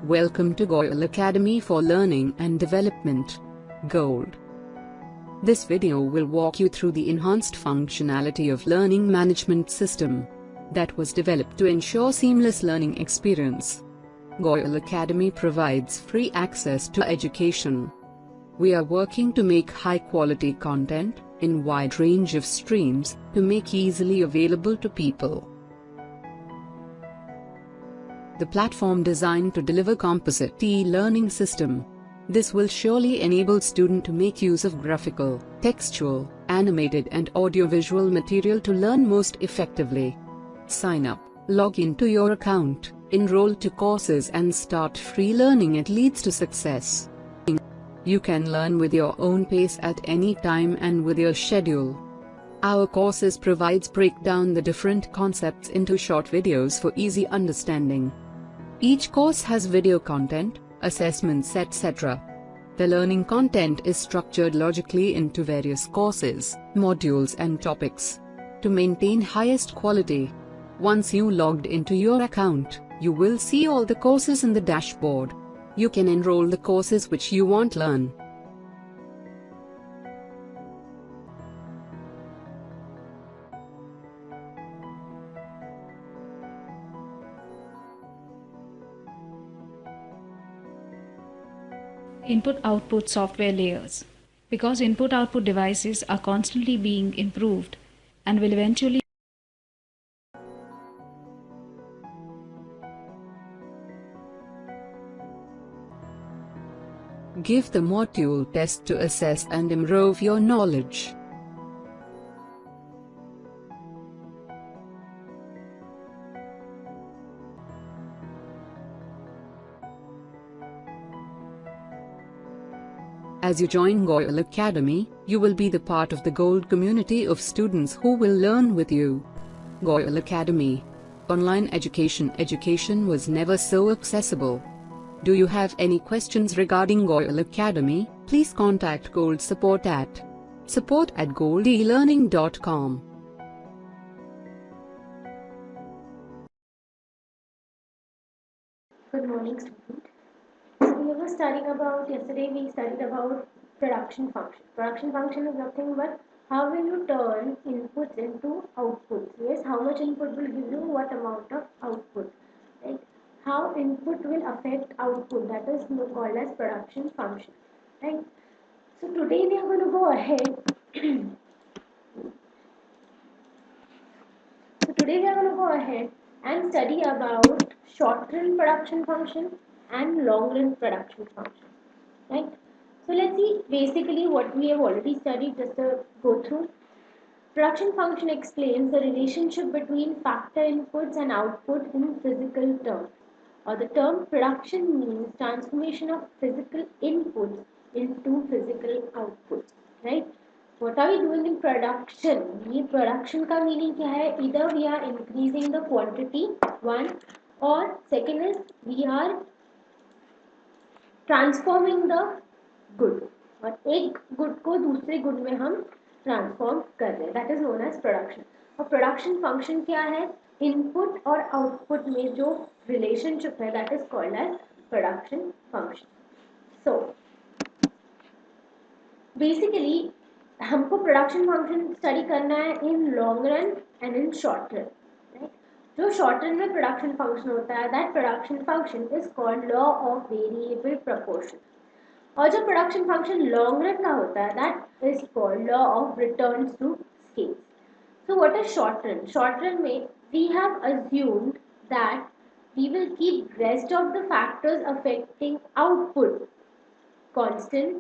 Welcome to Goyel Academy for Learning and Development. Gold. This video will walk you through the enhanced functionality of learning management system that was developed to ensure seamless learning experience. Goyel Academy provides free access to education. We are working to make high-quality content in wide range of streams to make easily available to people. The platform designed to deliver composite e-learning system. This will surely enable student to make use of graphical, textual, animated and audiovisual material to learn most effectively. Sign up, log into your account, enroll to courses and start free learning. It leads to success. You can learn with your own pace at any time and with your schedule. Our courses provides break down the different concepts into short videos for easy understanding. Each course has video content, assessments, etc. The learning content is structured logically into various courses, modules and topics to maintain highest quality. Once you logged into your account, you will see all the courses in the dashboard. You can enroll the courses which you want to learn. Input-output software layers. Because input-output devices are constantly being improved and will eventually Give the module test to assess and improve your knowledge. As you join Goyel Academy, you will be the part of the gold community of students who will learn with you. Goyel Academy. Online education. Education was never so accessible. Do you have any questions regarding Goyel Academy? Please contact Gold Support at support@goldelearning.com. Good morning, student. Yesterday we studied about production function. Production function is nothing but how will you turn inputs into outputs. Yes, how much input will give you what amount of output. Right? How input will affect output, that is called as production function. Right? So today we are going to go ahead. And study about short-run production function and long-run production function. Right? So let's see basically what we have already studied, just to go through. Production function explains the relationship between factor inputs and output in physical terms. Or the term production means transformation of physical inputs into physical outputs. Right? What are we doing in production? ये production का meaning क्या है? Either we are increasing the quantity, one, or second is we are transforming the good, और एक good को दूसरे good में हम ट्रांसफॉर्म कर रहे हैं, that is known as production. और प्रोडक्शन फंक्शन क्या है? इनपुट और आउटपुट में जो रिलेशनशिप है that is called as production function. So basically हमको प्रोडक्शन फंक्शन स्टडी करना है in long run and in short run. जो शॉर्ट रन में प्रोडक्शन फंक्शन होता है, that production function is called law of variable proportion. और जो production function long run का होता है, that is called law of return to scale. So what is short run? Short run में we have assumed that we will keep rest of the factors affecting output constant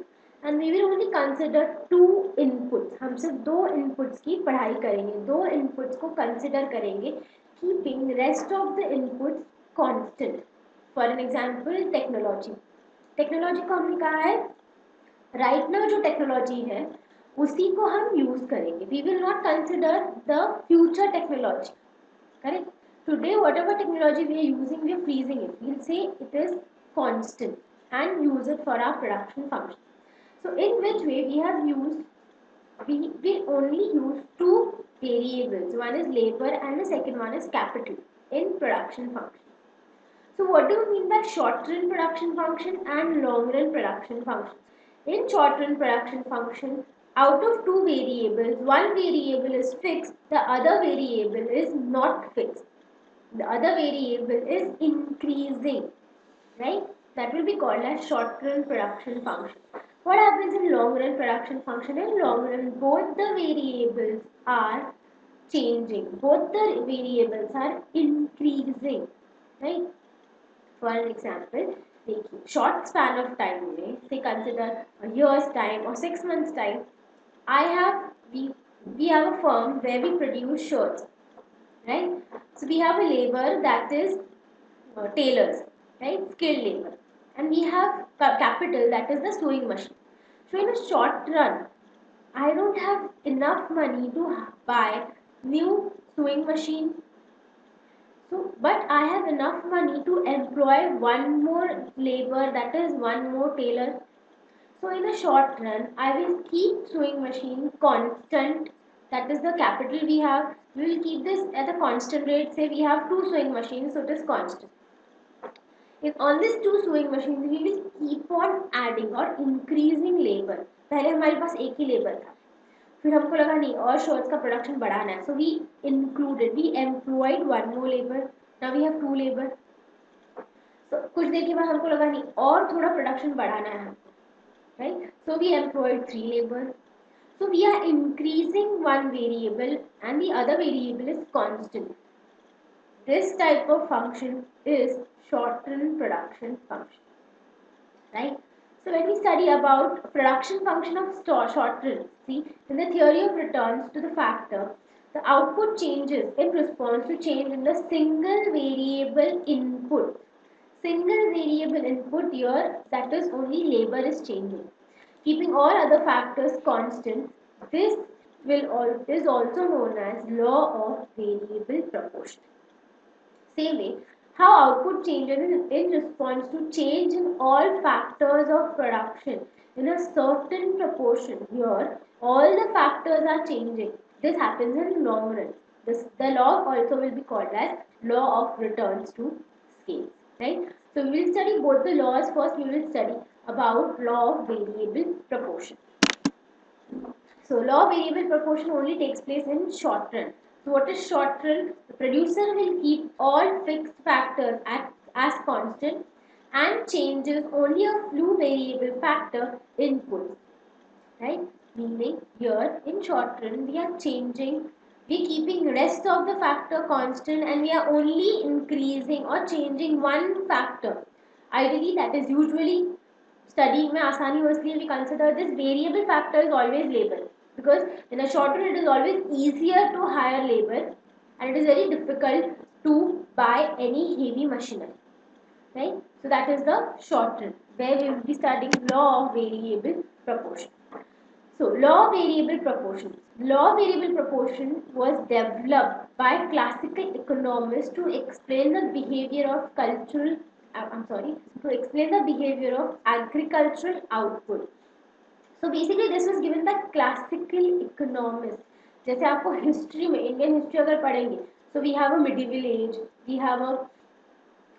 and we will only consider two inputs. हम सिर्फ दो inputs की पढ़ाई करेंगे, दो inputs को consider करेंगे, keeping rest of the inputs constant. For an example, technology. Technology को हमने कहा है right now जो technology है उसी को हम use करेंगे. We will not consider the future technology. Correct? Today whatever technology we are using, we are freezing it. We will say it is constant and use it for our production function. So in which way we have used, we will only use two variables. One is labor and the second one is capital in production function. So what do we mean by short run production function and long run production function? In short run production function, out of two variables, one variable is fixed, the other variable is not fixed. The other variable is increasing, right? That will be called as short run production function. What happens in long run production function? In long run, both the variables are changing, both the variables are increasing, right? For an example, देखिए short span of time में say consider a year's time or 6 months time. I have we have a firm where we produce shirts, right? So we have a labor that is tailors, right? Skilled labor, and we have capital that is the sewing machine. So in a short run, I don't have enough money to buy new sewing machine. So, but I have enough money to employ one more labor, that is one more tailor. So in a short run, I will keep sewing machine constant. That is the capital we have. We will keep this at a constant rate. Say we have two sewing machines, so it is constant. If on these two sewing machines, we will keep on adding or increasing labor. पहले हमारे पास एक ही labour था, फिर हमको लगा नहीं और शर्ट्स का प्रोडक्शन बढ़ाना है, so we employed one more labour. Now we have to labour. तो कुछ देर के बाद हमको लगा नहीं और थोड़ा प्रोडक्शन बढ़ाना है हमको, right? So we employed three labour. So we are increasing one variable and the other variable is constant. This type of function is short-run production function, right? So when we study about production function of short-run, see, in the theory of returns to the factor, the output changes in response to change in the single variable input. Single variable input here, that is only labor is changing. Keeping all other factors constant, this is also known as law of variable proportion. Same way, how output changes in response to change in all factors of production in a certain proportion. Here, all the factors are changing. This happens in long run. The law also will be called as law of returns to scale. Right? So we will study both the laws. First, we will study about law of variable proportion. So law of variable proportion only takes place in short run. So what is short run? The producer will keep all fixed factors as constant and changes only a few variable factor inputs. Right? Meaning here in short run we are keeping rest of the factor constant and we are only increasing or changing one factor. Ideally that is usually studying में आसानी हो इसलिए we consider this variable factor is always labor, because in a short run it is always easier to hire labor and it is very difficult to buy any heavy machinery, right? So that is the short run where we will be studying law of variable proportion. So law of variable proportion. Law of variable proportion was developed by classical economists to explain the behavior of to explain the behavior of agricultural output. So basically this was given by classical economists. जैसे आपको history में Indian history अगर पढ़ेंगे, so we have a medieval age, we have a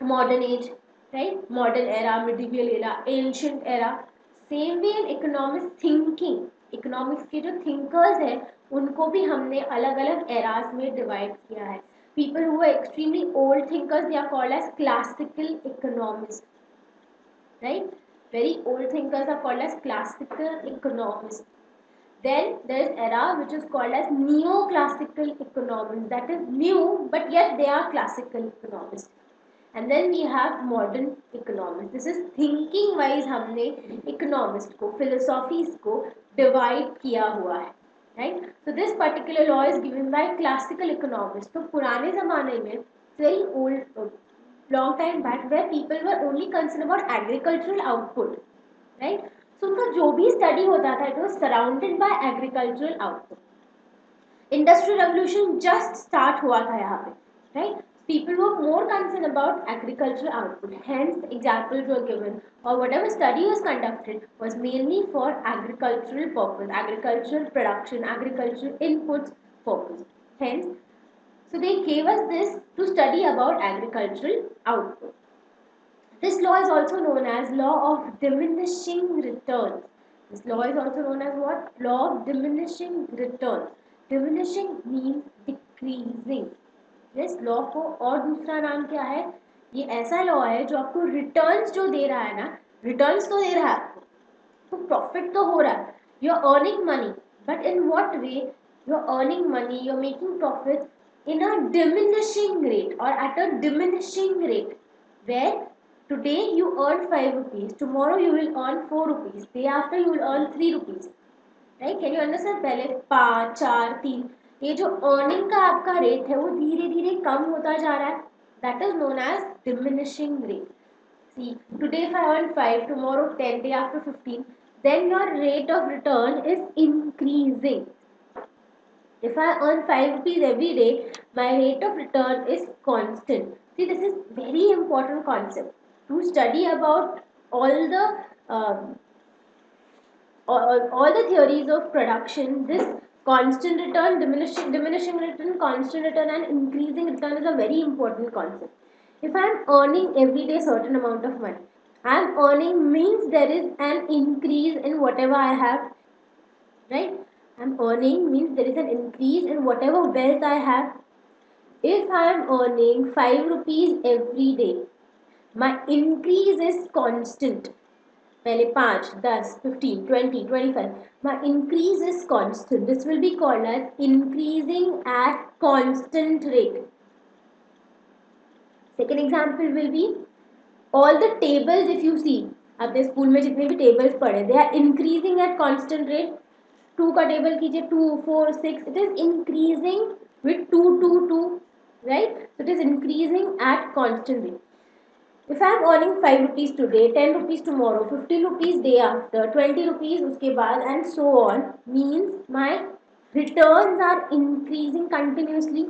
modern age, right? Modern era, medieval era, ancient era. Same way in economics thinking, economics के जो thinkers हैं उनको भी हमने अलग अलग eras में divide किया है. People who are extremely old thinkers, they are called as classical economists, right? Very old thinkers are called as classical economists. Then there is era which is called as neoclassical economists, that is new but yet they are classical economists. And then we have modern economics. This is thinking wise हमने economist को, philosophies को divide किया हुआ है, right? So this particular law is given by classical economists. तो पुराने ज़माने में very old long time back where people were only concerned about agricultural output, right? So उनका जो भी study होता था it was surrounded by agricultural output. Industrial revolution just start हुआ था यहाँ पे, right? People were more concerned about agricultural output. Hence, examples were given or whatever study was conducted was mainly for agricultural purpose, agricultural production, agricultural inputs purpose. Hence, so they gave us this to study about agricultural output. This law is also known as law of diminishing returns. This law is also known as what? Law of diminishing returns. Diminishing means decreasing. इस law को और दूसरा नाम क्या है? ये ऐसा law है जो आपको रिटर्न्स जो दे रहा है ना, रिटर्न्स तो दे रहा है आपको, तो प्रॉफिट तो हो रहा है, you are earning money, but in what way you are earning money, you are making profit in a diminishing rate और at a diminishing rate, where today you earn 5 rupees, tomorrow you will earn 4 rupees, day after you will earn 3 rupees, right? Can you understand? पहले 5 4 3, ये जो earning का आपका rate है वो धीरे धीरे कम होता जा रहा है, that is known as diminishing rate. See, today if I earn 5, tomorrow 10, day after 15, then your rate of return is increasing. If I earn 5 rupees every day, my rate of return is constant. See, this is very important concept to study about all the um, all the theories of production. This constant return, diminishing return, constant return and increasing return is a very important concept. If I am earning every day certain amount of money, I am earning means there is an increase in whatever I have, right? I am earning means there is an increase in whatever wealth I have. If I am earning 5 rupees every day, my increase is constant. पहले 5, 10, 15, 20, 25. My increase is constant. This will be called as increasing at constant rate. Second example will be all the tables. If you see, आपने school में जितने भी tables पढ़े, they are increasing at constant rate. 2 का table कीजिए, 2, 4, 6. It is increasing with 2, 2, 2, right? So it is increasing at constant rate. If I am earning 5 rupees today, 10 rupees tomorrow, 15 rupees day after, 20 rupees उसके बाद and so on, means my returns are increasing continuously,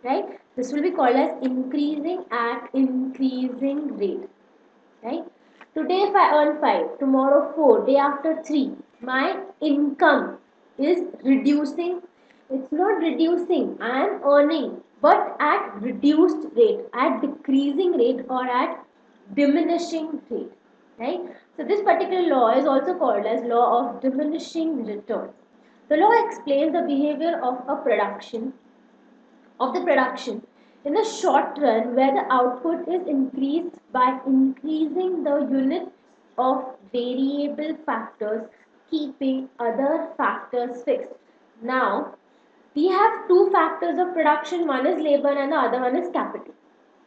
right? This will be called as increasing at increasing rate, right? Today if I earn 5, tomorrow 4, day after 3, my income is reducing. It's not reducing, I am earning, but at reduced rate, at decreasing rate or at diminishing rate, right? So this particular law is also called as law of diminishing return. The law explains the behavior of the production in the short run, where the output is increased by increasing the units of variable factors, keeping other factors fixed. Now we have two factors of production, one is labor and the other one is capital,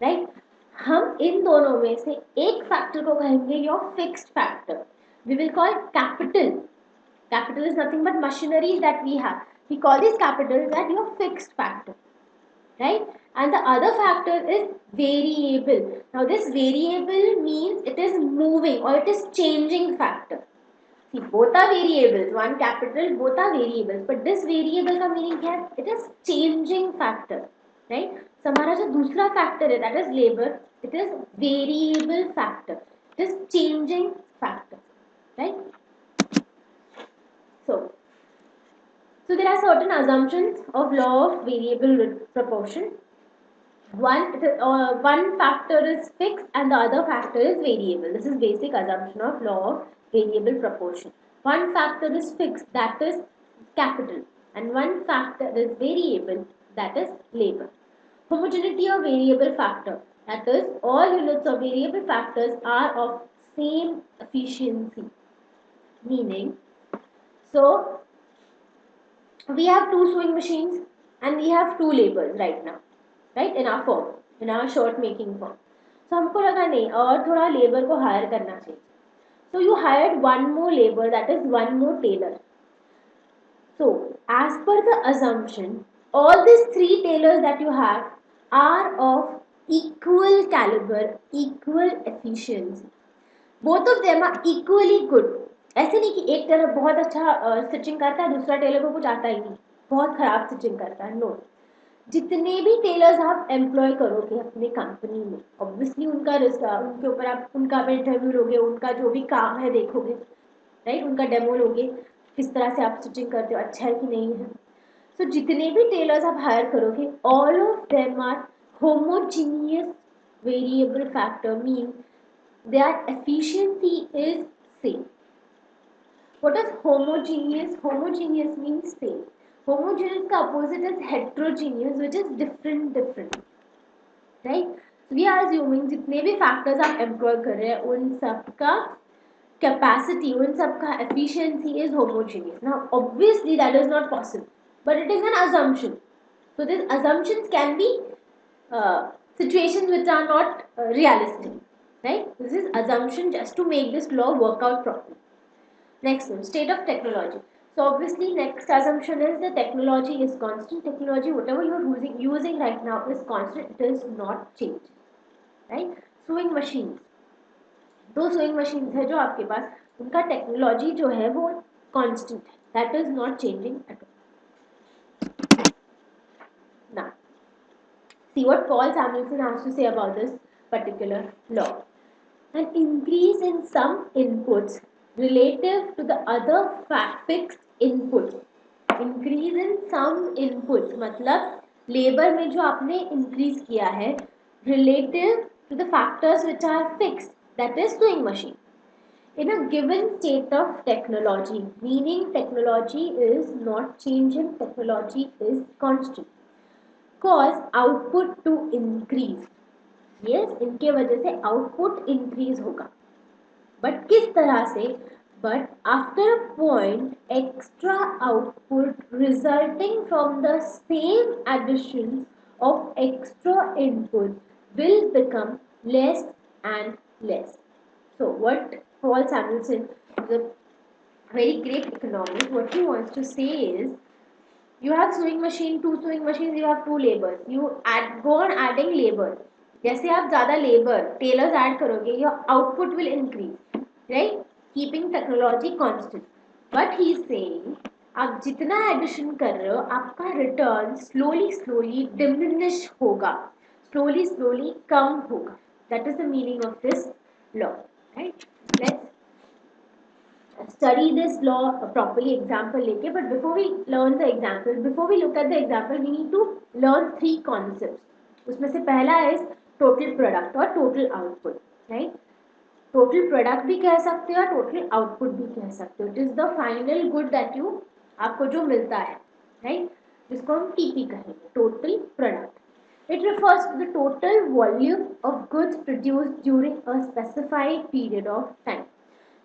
right? हम इन दोनों में से एक factor को कहेंगे your fixed factor. We will call capital. Capital is nothing but machineries that we have. We call these capitals that your fixed factor, right? And the other factor is variable. Now this variable means it is moving or it is changing factor. See, both are variables, one capital, both are variables, but this variable का meaning क्या है? It is changing factor, right? So हमारा जो दूसरा factor है, that is labor, it is variable factor, it is changing factor, right? So there are certain assumptions of law of variable proportion. One factor is fixed and the other factor is variable. This is basic assumption of law of variable proportion. One factor is fixed, that is capital, and one factor is variable, that is labor. Homogeneity of variable factor, that is all units of variable factors are of same efficiency. Meaning, so we have two sewing machines and we have two laborers right now, right, in our firm, in our shirt making firm. So हमको लगा नहीं और थोड़ा labour को higher करना चाहिए. So you hired one more labor, that is one more tailor. So as per the assumption, all these three tailors that you have are of equal caliber, equal efficiency. Both of them are equally good. ऐसे नहीं कि एक Taylor बहुत अच्छा stitching करता है, दूसरा Taylor को कुछ आता ही नहीं, बहुत खराब स्टिचिंग करता है. नो, जितने भी टेलर्स आप एम्प्लॉय करोगे अपने कंपनी में, ऑब्वियसली उनके ऊपर आप उनका इंटरव्यू लोगे, उनका जो भी काम है देखोगे, राइट, उनका डेमो लोगे, किस तरह से आप स्टिचिंग करते हो, अच्छा है कि नहीं है. सो जितने भी टेलर्स आप हायर करोगे, all of them are homogeneous variable factor. Mean their efficiency is same. What is homogeneous? Homogeneous means same. Homogeneous का opposite is heterogeneous, which is different, right? So we are assuming जितने भी factors आप employ कर रहे हैं उन सब का capacity, उन सब का efficiency is homogeneous. Now obviously that is not possible, but it is an assumption. So these assumptions can be situations which are not realistic, right? This is assumption just to make this law work out properly. Next one, state of technology. So obviously next assumption is the technology is constant. Technology, whatever you are using right now is constant. It is not changing, right? Sewing machines. दो sewing machines है जो आपके पास, उनका technology जो है वो constant है. That is not changing at all. Now, see what Paul Samuelson has to say about this particular law. An increase in some inputs relative to the other fixed inputs. Increase in some inputs मतलब labor में जो आपने increase किया है relative to the factors which are fixed, that is sewing machine, in a given state of technology, meaning technology is not changing, technology is constant, cause output to increase. Yes, इनके वजह से output increase होगा, but किस तरह से? But after a point, extra output resulting from the same addition of extra input will become less and less. So what Paul Samuelson, the very great economist, what he wants to say is, you have sewing machine, two sewing machines, you have two labors, you go on adding labor. जैसे आप ज़्यादा labour tailors add करोगे, your output will increase, right, keeping technology constant. But he is saying आप जितना addition कर रहे हो आपका रिटर्न स्लोली डिमिनिश होगा, स्लोली कम होगा. That is the meaning of this law, right. Let's study this law properly, example लेके. But before we learn the example, before we look at the example, we need to learn three concepts. उसमें से पहला है total product और total output, right. Total product भी कह सकते हो और टोटल आउटपुट भी कह सकते हो. It is the final good that you, आपको जो मिलता है, राइट, जिसको हम टीपी कहेंगे, total product. It refers to the total volume of goods produced during a specified period of time.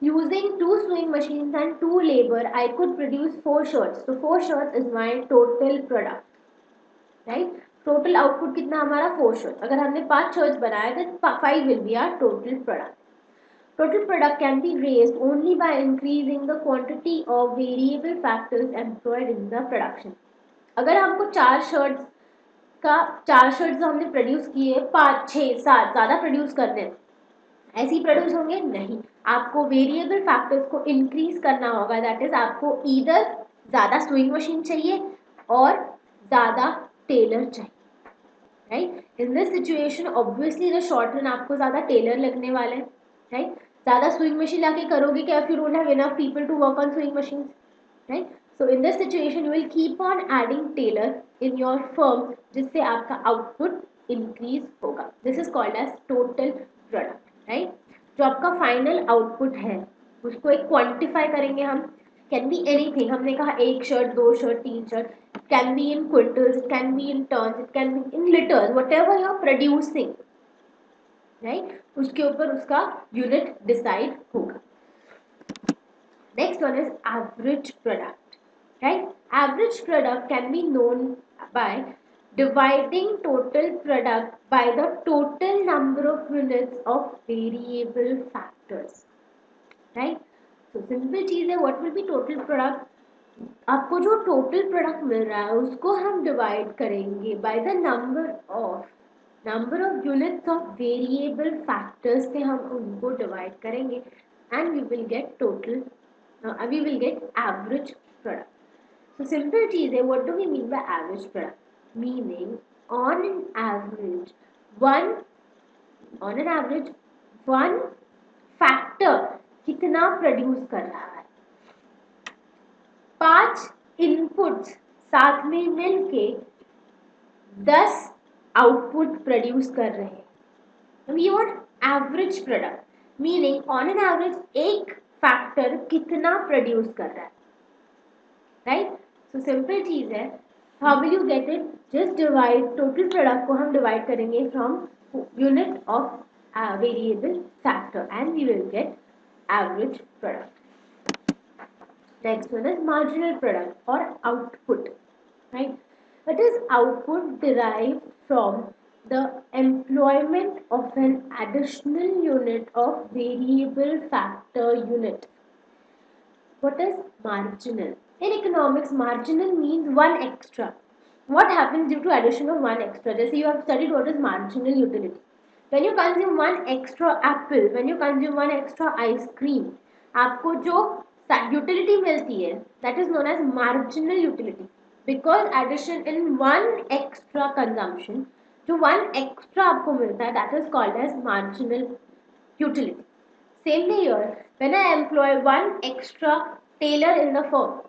Using two sewing machines and two labor, I could produce 4 shirts. So 4 shirts is my total product, right? Total output कितना हमारा 4 shirts. अगर हमने 5 shirts बनाए then 5 will be our total product. Total product can be raised only by increasing the quantity of variable factors employed in the production. अगर हमको 4 shirts का 4 shirts हमने produce किए, 5 6 7 ज़्यादा प्रोड्यूस करने हैं, ऐसे ही प्रोड्यूस होंगे नहीं, आपको वेरिएबल फैक्टर्स को इंक्रीज करना होगा. दैट इज आपको ईदर ज़्यादा स्विंग मशीन चाहिए और ज़्यादा टेलर चाहिए, right. In this situation obviously the short run आपको ज़्यादा टेलर लगने वाले हैं, राइट. ज़्यादा स्विंग मशीन लाके करोगे क्या if you don't have enough people to work on sewing machines, right? So in this situation you will keep on adding tailor in your firm, जिससे आपका output increase होगा. This is called as total product, right? जो आपका final output है उसको एक quantify करेंगे हम. कैन बी एनीथिंग, हमने कहा 1 shirt 2 shirt 3 shirt. It can be in quintals, it can be in turns, it can be in litres, whatever you are producing, right, उसके ऊपर उसका यूनिट डिसाइड होगा. Next one is average product, right. Average product can be known by dividing total product by the total number of units of variable factors, right? So simple चीज है, what will be total product? आपको जो total product मिल रहा है उसको हम divide करेंगे by the number of units of variable factors से हम उनको divide करेंगे and we will get average product. So simple चीज है, what do we mean by average product? Meaning on an average one factor कितना produce कर रहा है. 5 इनपुट्स साथ में मिलके 10 आउटपुट प्रोड्यूस कर रहे हैं. We want average product. Meaning on an average एक फैक्टर कितना प्रोड्यूस कर रहा है, राइट? सो सिंपल चीज है, how will you get it? Just divide total product को हम डिवाइड करेंगे from unit of variable factor and we will get average product. Next one is marginal product or output, right? It is output derived from the employment of an additional unit of variable factor unit. What is marginal? In economics, marginal means one extra. What happens due to addition of one extra? Just you have studied what is marginal utility. When you consume one extra apple, when you consume one extra ice cream, आपको जो utility मिलती है, that is known as marginal utility. Because addition in one extra consumption, जो one extra आपको मिलता है, that is called as marginal utility. Same way here, when I employ one extra tailor in the firm,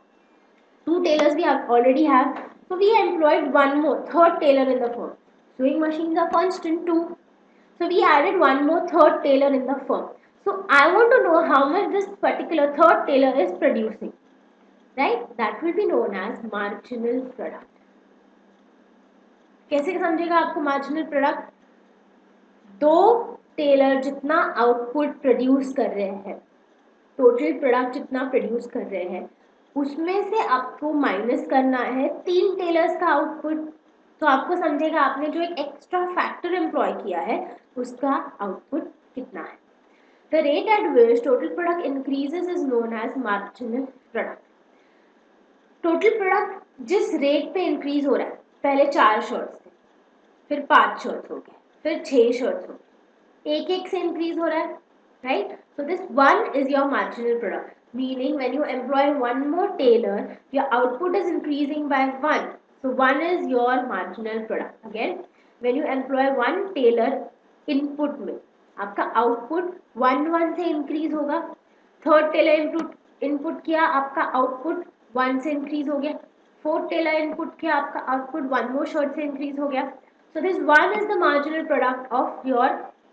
two tailors we have already have, so we employed one more third tailor in the firm. Sewing machines are constant too, so we added one more third tailor in the firm. So I want to know how much this particular third tailor is producing, right? That will be known as marginal product. कैसे समझेगा आपको marginal product? दो Taylor जितना output produce कर रहे हैं, total product जितना produce कर रहे हैं, उसमें से आपको माइनस करना है तीन टेलर्स का आउटपुट. तो आपको समझेगा आपने जो एक एक्स्ट्रा फैक्टर एम्प्लॉय किया है उसका आउटपुट कितना है. The rate at which total product increases is known as marginal product. Total product जिस रेट पे इंक्रीज हो रहा है, पहले 4 शर्ट्स थे, फिर 5 शर्ट्स हो गए, फिर 6 शर्ट्स हो गए, एक एक से इंक्रीज हो रहा है, right? So this one is your marginal product, meaning when you employ one more tailor, your output is increasing by 1. So 1 is your marginal product. Again, when you employ one tailor input में, आपका output 1 से increase होगा, third tailor input किया, आपका output 1 से increase हो गया, fourth tailor input किया, आपका output 1 more shirt से increase हो गया. So this 1 is the marginal product of your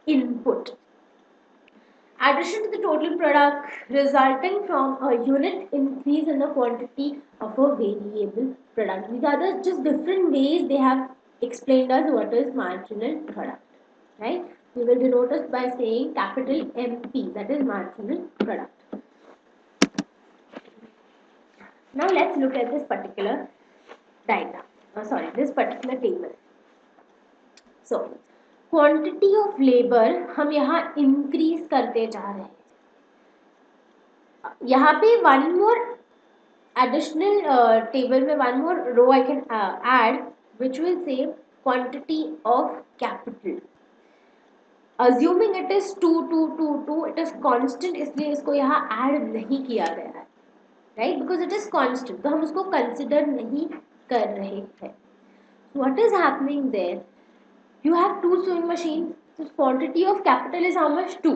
input. Addition to the total product resulting from a unit increase in the quantity of a variable product. These are the just different ways they have explained us what is marginal product, right? We will denote it by saying capital MP, that is marginal product. Now let's look at this particular diagram. This particular table. So quantity of labour हम यहाँ increase करते जा रहे हैं. यहाँ पे one more additional table में one more row I can add which will say quantity of capital. Assuming it is 2 it is constant, इसलिए इसको यहाँ ऐड नहीं किया गया है, right? Because it is constant, तो हम उसको कंसिडर नहीं कर रहे हैं. What is happening there? You have 2 sewing machines. The quantity of capital is how much? 2.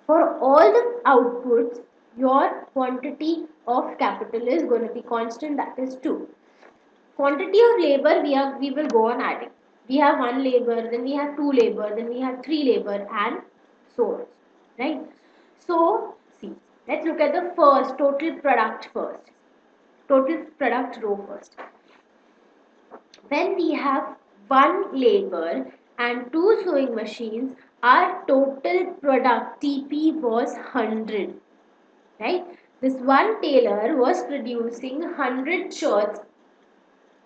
For all the outputs, your quantity of capital is going to be constant, that is 2. Quantity of labor we will go on adding. We have 1 labor, then we have 2 labor, then we have 3 labor and so on. Right? So, see, let's look at the first total product first. Total product row first. When we have 1 labor and 2 sewing machines, our total product TP was 100, right? This one tailor was producing 100 shirts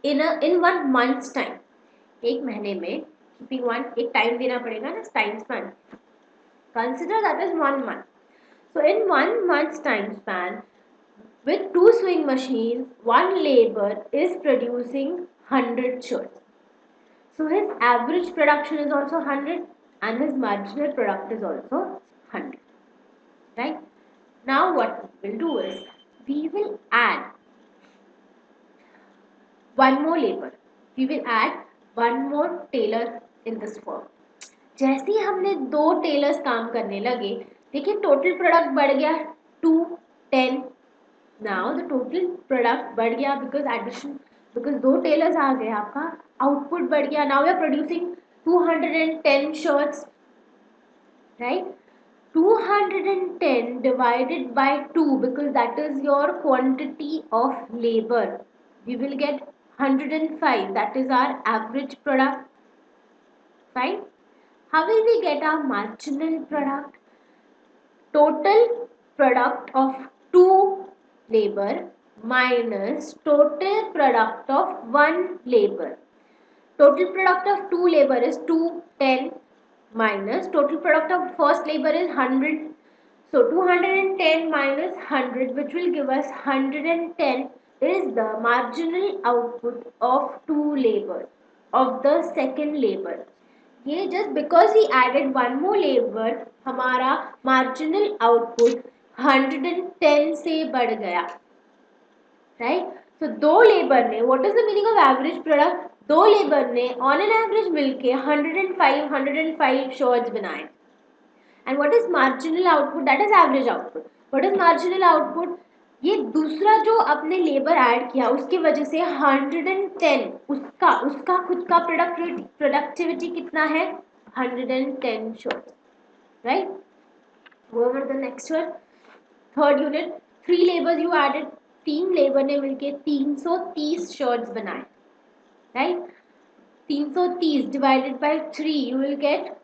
in 1 month's time. एक महीने में keeping one एक time देना पड़ेगा ना, time span. Consider that is 1 month. So in 1 month's time span, with 2 sewing machines, 1 labor is producing 100 shirts. So his average production is also 100 and his marginal product is also 100, right? Now what we will do is we will add one more labor. We will add one more tailor in this firm. जैसे ही हमने 2 tailors काम करने लगे, देखिए total product बढ़ गया 2 10. Now the total product बढ़ गया because 2 टेलर्स आ गए, आपका आउटपुट बढ़ गया. Now we are producing 210 shirts, right? 210 divided by 2, because that is your quantity of labor. We will get 105. That is our average product. Fine. How will we get our marginal product? Total product of 2 labor minus total product of 1 labor. Total product of 2 labor is 210 minus total product of first labor is 100. So 210 minus 100, which will give us 110, is the marginal output of 2 labor, of the second labor. ये just because we added one more labor, हमारा marginal output 110 से बढ़ गया, right? So दो labour ने, what is the meaning of average product? दो labour ने on an average मिलके 105 shirts बनाए. And what is marginal output? That is average output. What is marginal output? ये दूसरा जो अपने लेबर ऐड किया उसकी वजह से 110, उसका खुद का प्रोडक्टिविटी कितना है? 110 shirts, right? Go over the next one. Third unit, 3 labors you added, 3 labour ने मिलके 330 shirts बनाए, right? 330 divided by 3, you will get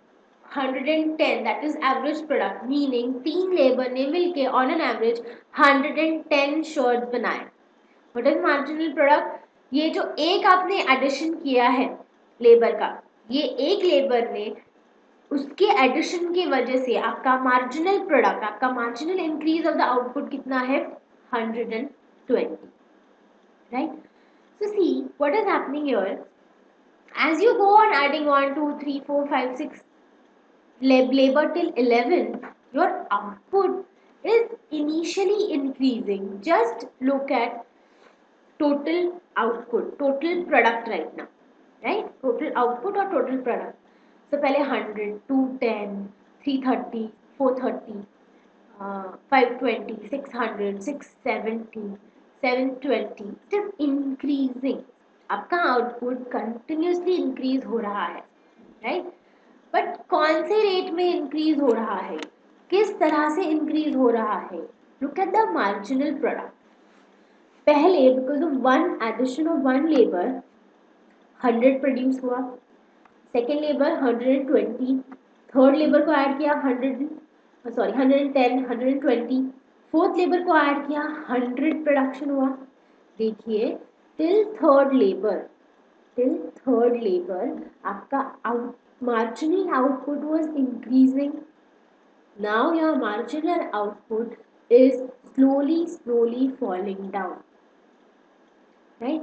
110. That is average product, meaning 3 labour ने मिलके on an average 110 shirts बनाए. What is marginal product? ये जो एक आपने addition किया है लेबर का, ये एक लेबर ने उसके एडिशन की वजह से आपका मार्जिनल प्रोडक्ट, आपका marginal increase of the output कितना है? 120, right? So see what is happening here, as you go on adding 1 2 3 4 5 6 labor till 11, your output is initially increasing. Just look at total output, total product right now, right? Total output or total product. So पहले 100, 210, 330, 430, 520, 600, 670, 720. It is increasing. आपका output continuously increase हो रहा है, right? But कौन से rate में increase हो रहा है? किस तरह से increase हो रहा है? Look at the marginal product. पहले because of one addition of one labor 100 produce हुआ, सेकेंड लेबर 120, थर्ड लेबर को ऐड किया 110, 120, फोर्थ लेबर को ऐड किया 100 प्रोडक्शन हुआ. देखिए टिल थर्ड लेबर आपका marginal output was increasing. Now your marginal output is slowly falling down, right?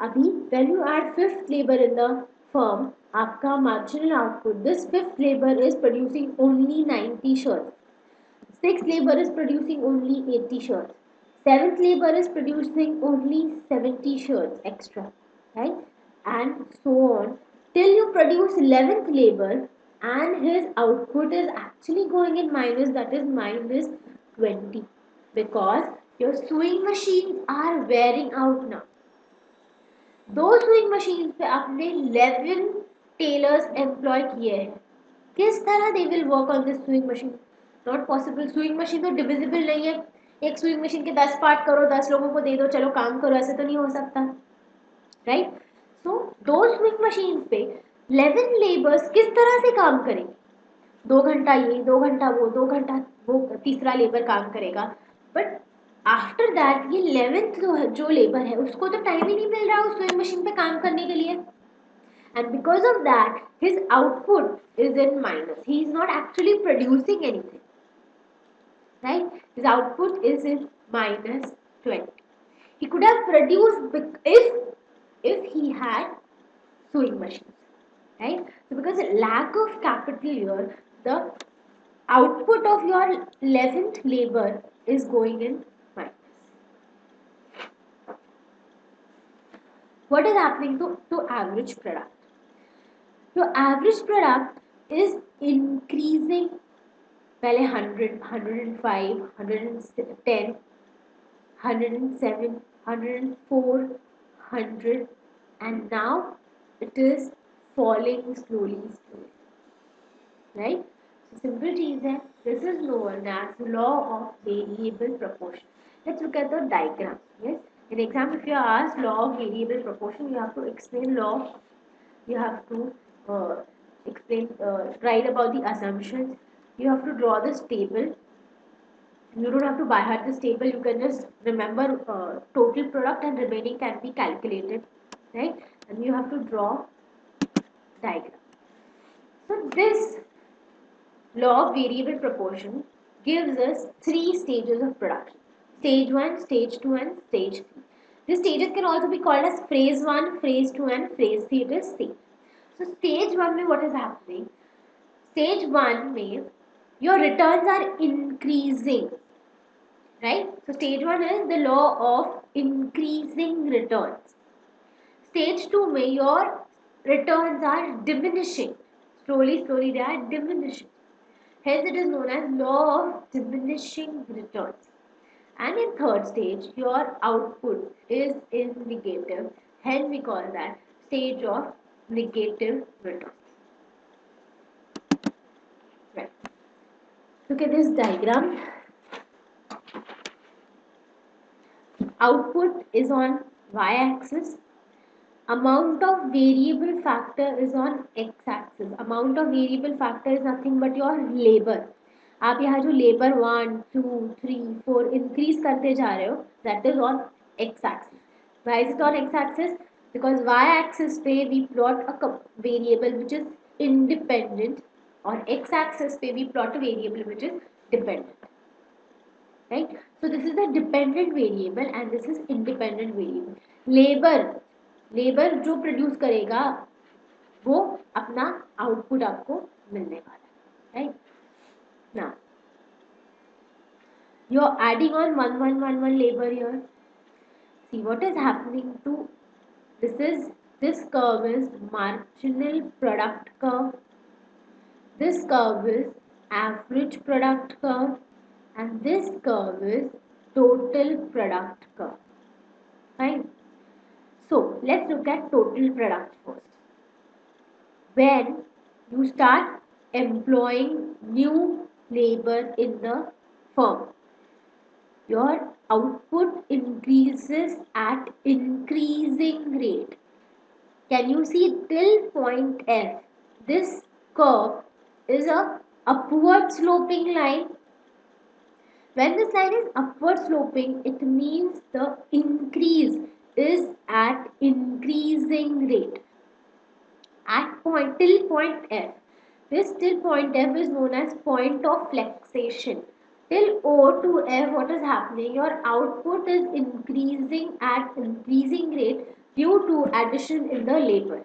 अभी when you add fifth labor in the firm, आपका marginal output, this fifth labor is producing only 90 shirts, sixth labor is producing only 80 shirts, seventh labor is producing only 70 shirts extra, right? And so on till you produce 11th labor and his output is actually going in minus, that is minus 20, because your sewing machines are wearing out now. दो swing machine पे आपने 11 tailors employ किए हैं. किस तरह they will work on this swing machine? Not possible. Swing machine तो divisible नहीं है. एक स्विंग मशीन के 10 पार्ट करो, 10 लोगों को दे दो, चलो काम करो, ऐसे तो नहीं हो सकता, राइट? सो दो स्विंग मशीन पे 11 लेबर्स किस तरह से काम करेंगे? 2 घंटा ये, 2 घंटा वो, 2 घंटा वो तीसरा लेबर काम करेगा. बट आफ्टर दैट ये 11th जो लेबर है उसको तो टाइम ही नहीं मिल रहा उस स्विंग मशीन पे काम करने के लिए. And because of that his output is in minus. He is not actually producing anything, right? His output is in minus 20. He could have produced if he had sewing machines, right? So because lack of capital here, the output of your 11th labor is going in minus. What is happening to average product? Your average product is increasing. पहले 100, 105, 110, 107, 104, 100, and now it is falling slowly, right? Simple चीज है. This is known as law of variable proportion. Let's look at the diagram. Yes, in exam if you are asked law of variable proportion, you have to explain law. You have to write about the assumptions. You have to draw this table. You don't have to by heart this table. You can just remember total product and remaining can be calculated, right? And you have to draw diagram. So this law of variable proportion gives us three stages of production: stage 1, stage 2, and stage 3. These stages can also be called as phase 1, phase 2, and phase 3. It is stage. So stage 1 में what is happening? Stage 1 में your returns are increasing, right? So stage 1 is the law of increasing returns. Stage 2 में your returns are diminishing. Slowly they are diminishing. Hence it is known as law of diminishing returns. And in third stage, your output is in negative. Hence we call that stage of negative returns. Right. Look at this diagram. Output is on y-axis. Amount of variable factor is on x-axis. Amount of variable factor is nothing but your labor. आप यहाँ जो labor 1, 2, 3, 4 increase करते जा रहे हो, that is on x-axis. Why is it on x-axis? Because y-axis पे we plot a variable which is independent, और x-axis पे we plot a variable which is dependent. Right? So this is a dependent variable and this is independent variable. Labour जो produce करेगा वो अपना output आपको मिलने वाला है, right? Now you are adding on 1 labor here. See what is happening to this curve is marginal product curve. This curve is average product curve and this curve is total product curve, right? So let's look at total product first. When you start employing new labor in the firm, your output increases at increasing rate. Can you see till point F? This curve is a upward sloping line. When this line is upward sloping, it means the increase is at increasing rate. At till point F. This till point F is known as point of flexation. Till O to F, what is happening? Your output is increasing at increasing rate due to addition in the labor.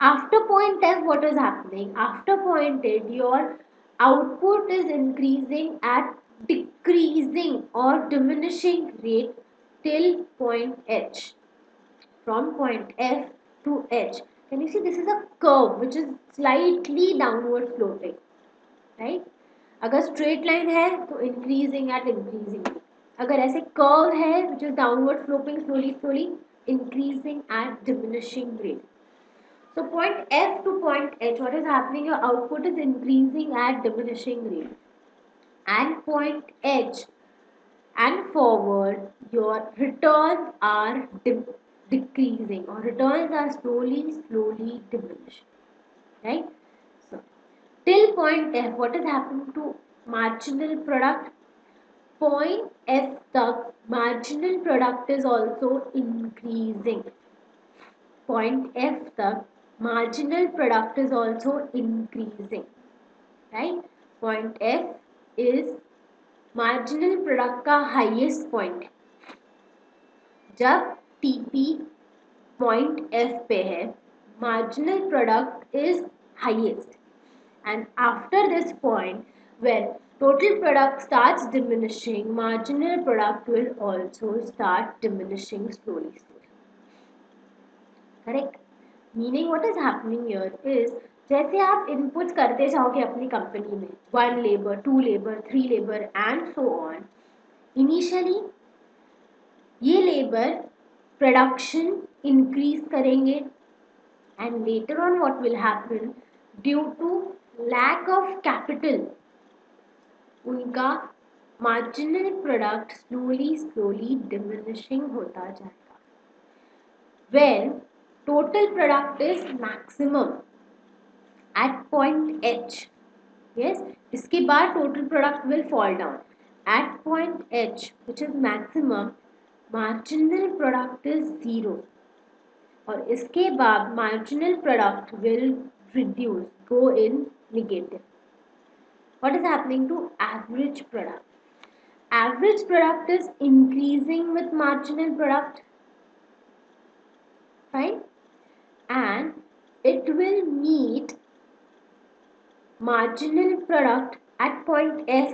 After point F, what is happening? After point F, your output is increasing at decreasing or diminishing rate till point H. From point F to H. Can you see this is a curve which is slightly downward sloping, right? अगर straight line है तो increasing at increasing rate. अगर ऐसे curve है which is downward sloping slowly increasing at diminishing rate. So point F to point H, what is happening? Your output is increasing at diminishing rate. And point H and forward, your returns are decreasing or returns are slowly diminishing, right? So till point F, what is happening to marginal product? Point F तक marginal product is also increasing. Point F तक marginal product is also increasing, right? Point F is marginal product का highest point. जब TP point F पे है, marginal product is highest, and after this point, when total product starts diminishing, marginal product will also start diminishing slowly. Correct? Meaning what is happening here is जैसे आप inputs करते जाओगे अपनी company में 1 labor, 2 labor, 3 labor and so on, initially ये labor production increase करेंगे and later on what will happen due to lack of capital, उनका marginal product slowly diminishing होता जाएगा. When total product is maximum at point H, yes, इसके बाद total product will fall down. At point H, which is maximum, marginal product is 0. और इसके बाद marginal product will reduce, go in negative. What is happening to average product? Average product is increasing with marginal product, fine, and it will meet marginal product at point S.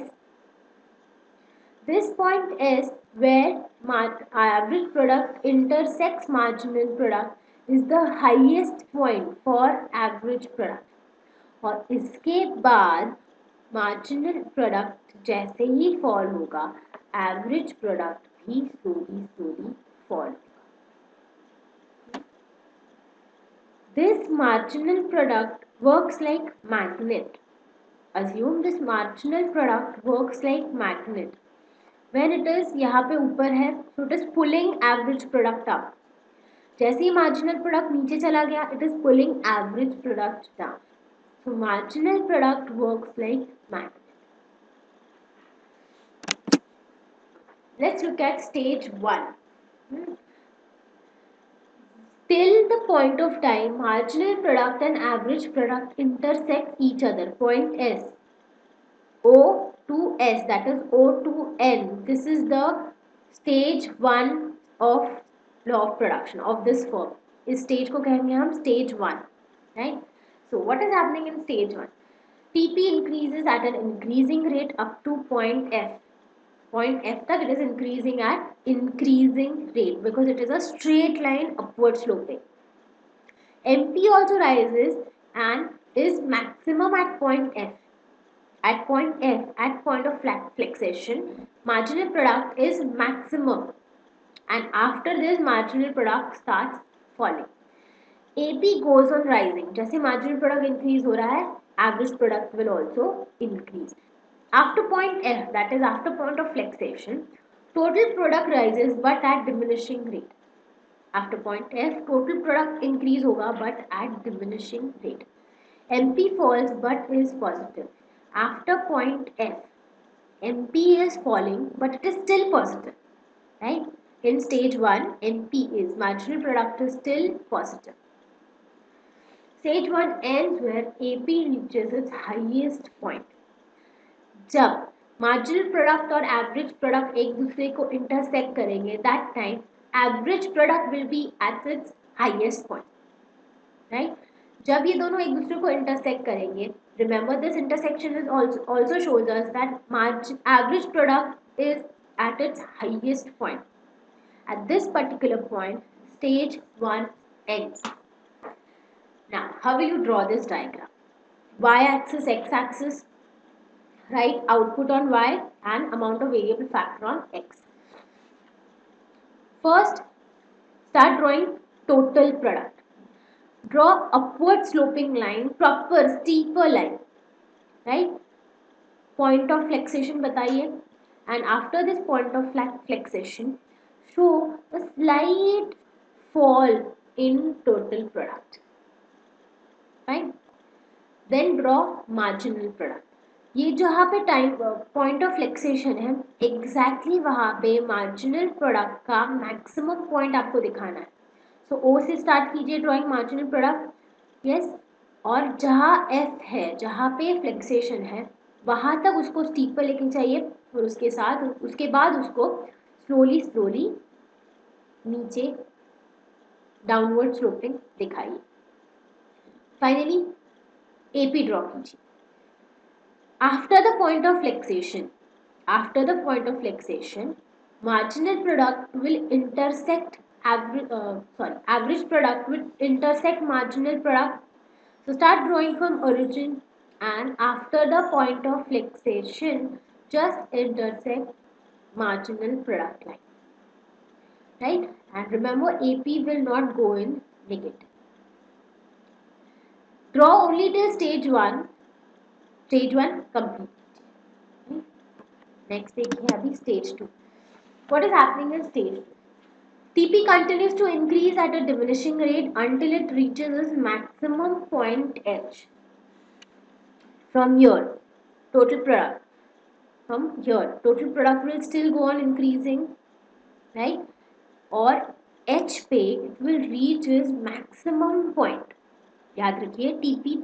This point S where average product intersects marginal product is the highest point for average product. और इसके बाद marginal product जैसे ही fall होगा, average product भी slowly fall. This marginal product works like magnet. Assume this marginal product works like magnet. When it is यहाँ पे ऊपर है, so it is pulling average product up. जैसे ही marginal product नीचे चला गया, it is pulling average product down. So marginal product works like magnet. Let's look at stage 1. Till the point of time marginal product and average product intersect each other, point S. O to S, that is O to N. This is the stage 1 of law of production of this firm. इस stage को कहेंगे हम stage 1, right? So what is happening in stage 1? TP increases at an increasing rate up to point F. Point F तक it is increasing at increasing rate because it is a straight line upward sloping. MP also rises and is maximum at point F. At point F, at point of flexation, marginal product is maximum, and after this marginal product starts falling. AP goes on rising. जैसे marginal product increase हो रहा है, average product will also increase. After point F, that is after point of flexation, total product rises but at diminishing rate. After point F, total product increase होगा but at diminishing rate. MP falls but is positive. After point F, MP is falling but it is still positive, right? In stage 1, MP is marginal product is still positive. Stage 1 ends where AP reaches its highest point. जब marginal product और average product एक दूसरे को intersect करेंगे, that time average product will be at its highest point, right? जब ये दोनों एक दूसरे को intersect करेंगे, remember this intersection is also shows us that average product is at its highest point. At this particular point, stage 1 ends. Now, how will you draw this diagram? Y-axis, x-axis, right? Output on Y and amount of variable factor on X. First, start drawing total product. Draw upward sloping line, proper steeper line, right? Point of flexation बताइए, and after this point of flexation, show a slight fall in total product. Fine. Then draw marginal product. ये जहाँ पे time point of फ्लेक्सेशन है, exactly वहाँ पे marginal product का maximum point आपको दिखाना है. सो ओ से स्टार्ट कीजिए ड्राइंग मार्जिनल प्रोडक्ट, यस, और जहाँ एफ है, जहाँ पे फ्लेक्सेशन है, वहाँ तक उसको स्टीप पर लेके चाहिए और उसके बाद उसको स्लोली नीचे डाउनवर्ड स्लोपिंग दिखाइए. फाइनली एपी ड्रॉ कीजिए. After the point of flexation, marginal product will intersect average product will intersect marginal product. So start drawing from origin, and after the point of flexation, just intersect marginal product line, right? And remember, AP will not go in negative. Draw only till stage 1. Stage 1 complete. Next देखिए अभी stage 2। What is happening in stage 2? TP continues to increase at a diminishing rate until it reaches its maximum point H. From here, total product. From here, total product will still go on increasing, right? और H पे it will reach its maximum point. याद रखिए TP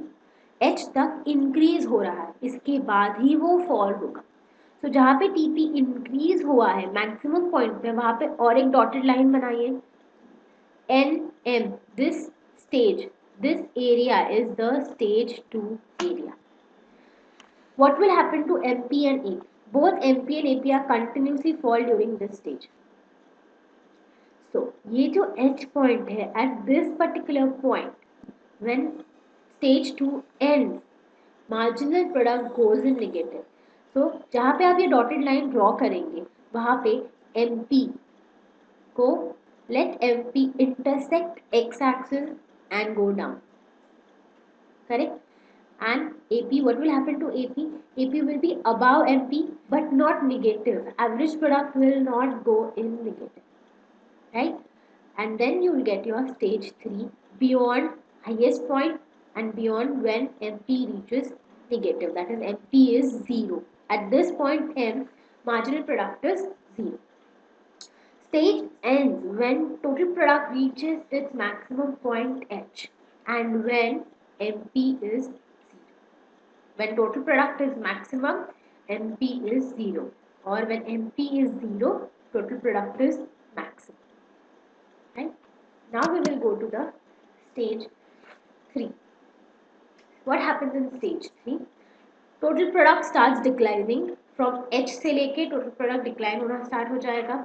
H तक increase हो रहा है, इसके बाद ही वो फॉल होगा। तो जहाँ पे TP इंक्रीज हुआ है मैक्सिमम पॉइंट पे, वहां पे और एक डॉटेड लाइन बनाइए। NM, this stage, this area is the stage 2 area. What will happen to MP and AP? Both MP and AP are continuously fall during this stage. So ये जो H point है, at this particular point, when stage 2 ends, marginal product goes in negative. So जहाँ पे आप ये dotted line draw करेंगे, वहाँ पे MP को let MP intersect x-axis and go down. Correct? And AP, what will happen to AP? AP will be above MP but not negative. Average product will not go in negative. Right? And then you will get your stage 3 beyond highest point and beyond when MP reaches negative. That is MP is 0. At this point M, marginal product is 0. Stage ends when total product reaches its maximum point H and when MP is 0. When total product is maximum, MP is 0. Or when MP is 0, total product is maximum. Right? Now we will go to the stage 3. What happens in stage 3? Total product starts declining. From H से लेके total product decline होना start हो जाएगा।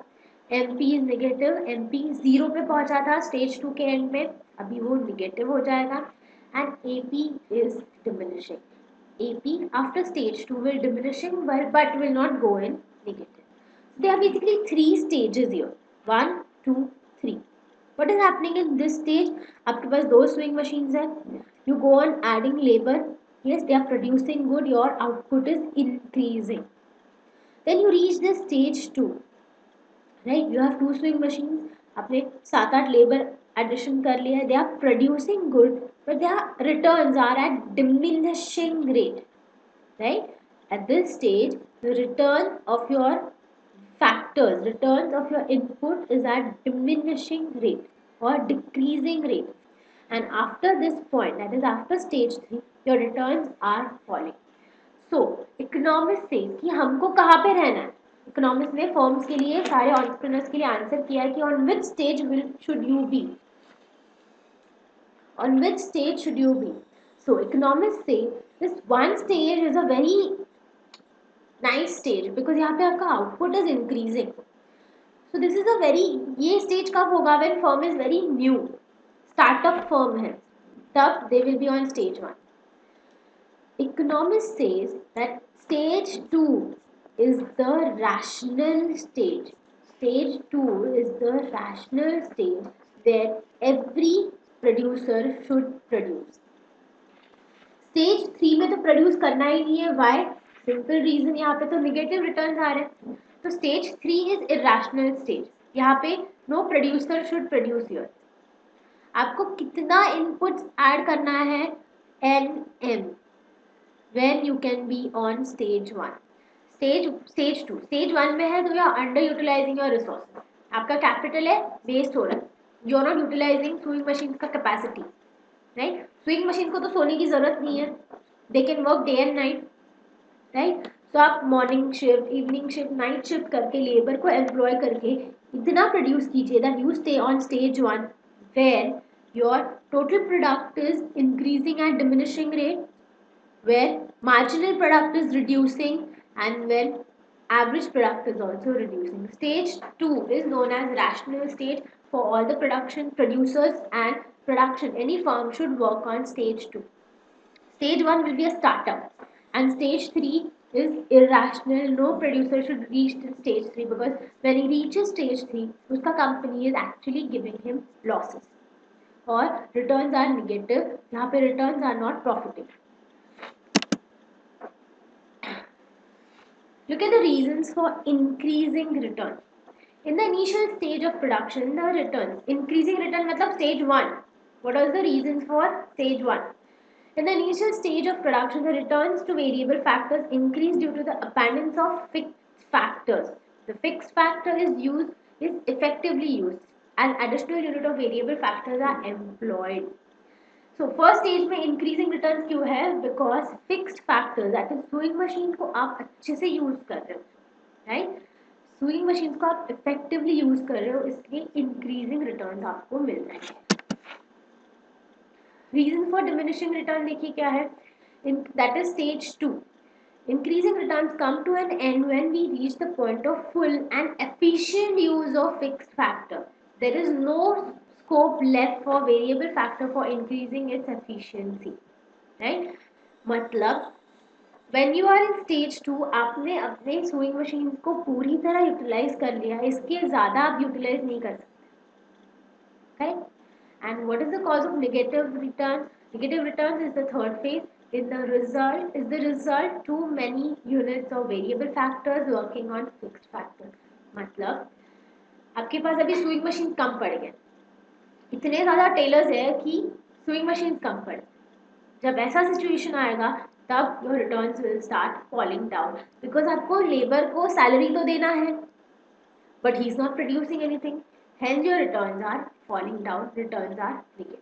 MP is negative, MP 0 पे पहुंचा था stage 2 के end में, अभी वो negative हो जाएगा and AP is diminishing. AP after stage 2 will diminishing but will not go in negative. There are basically 3 stages here. 1, 2, 3. What is happening in this stage? आपके पास 2 sewing machines हैं. You go on adding labor. Yes, they are producing good. Your output is increasing. Then you reach the stage 2. Right? You have 2 sewing machines. आपने 7-8 labor addition कर लिया है. They are producing good, but their returns are at diminishing rate. Right? At this stage, the return of your factors, returns of your input is at diminishing rate or decreasing rate. And after this point, that is after stage 3, your returns are falling. So, economists say कि हमको कहाँ पे रहना है? Economists ने firms के लिए, सारे entrepreneurs के लिए answer किया है कि on which stage should you be? On which stage should you be? So, economists say this one stage is a very nice stage because यहाँ पे आपका output is increasing. So this is a very, ये stage कब होगा? When firm is very new, startup firm है, तब they will be on stage 1. Economist says that stage 2 is the rational stage. Stage 2 is the rational stage where every producer should produce. Stage 3 में तो produce करना ही नहीं है. Why? Simple reason, यहाँ पे तो negative returns आ रहे हैं. तो stage 3 is irrational stage. यहाँ पे no producer should produce here. आपको कितना inputs add करना है? NM. When you can be on stage 1. Stage 2. Stage 1 में है तो you are underutilizing your resources. आपका capital है waste हो रहा है. You are not utilizing sewing machine का capacity. Right? Sewing machine को तो सोने की जरूरत नहीं है. They can work day and night. Right? तो आप morning shift, evening shift, night shift करके लेबर को एम्प्लॉय करके इतना प्रोड्यूस कीजिए that you stay on stage 1 where your total product is increasing at diminishing rate, where marginal product is reducing and when average product is also reducing. Stage 2 is known as rational stage for all the production producers and production. Any firm should work on stage 2. Stage 1 will be a startup and stage 3 is irrational. No producer should reach to stage 3 because when he reaches stage 3, uska company is actually giving him losses or returns are negative. यहाँ पे returns are not profitable. Look at the reasons for increasing return. In the initial stage of production, the returns, increasing return matlab stage 1. What are the reasons for stage 1? In the initial stage of production, the returns to variable factors increase due to the abundance of fixed factors. The fixed factor is effectively used as additional unit of variable factors are employed. So first stage में increasing return क्यों है? Because fixed factor that is sewing machine को आप अच्छे से use कर रहे हो, राइट? सूइंग मशीन को आप इफेक्टिवली यूज कर रहे हो, इसलिए इंक्रीजिंग रिटर्न आपको मिल रहे हैं. रीजन फॉर डिमिनिशिंग रिटर्न देखिए क्या है, that is stage 2. Increasing returns come to an end when we reach the point of full and efficient use of fixed factor. There is no scope left for variable factor for increasing its efficiency. Right? मतलब when you are in stage 2 आपने अपने sewing machine को पूरी तरह utilize कर लिया, इसके ज़्यादा आप utilize नहीं कर सकते. Correct? And what is the cause of negative return? Negative returns is the third phase. Is the result too many units of variable factors working on fixed factors. मतलब आपके पास अभी सुइंग मशीन कम पड़ गए, इतने ज़्यादा टेलर्स है कि sewing machine कम पड़. जब ऐसा सिचुएशन आएगा तब your returns will start falling down, because आपको लेबर को सैलरी तो देना है but he is not producing anything, hence your returns are falling down, returns are negative.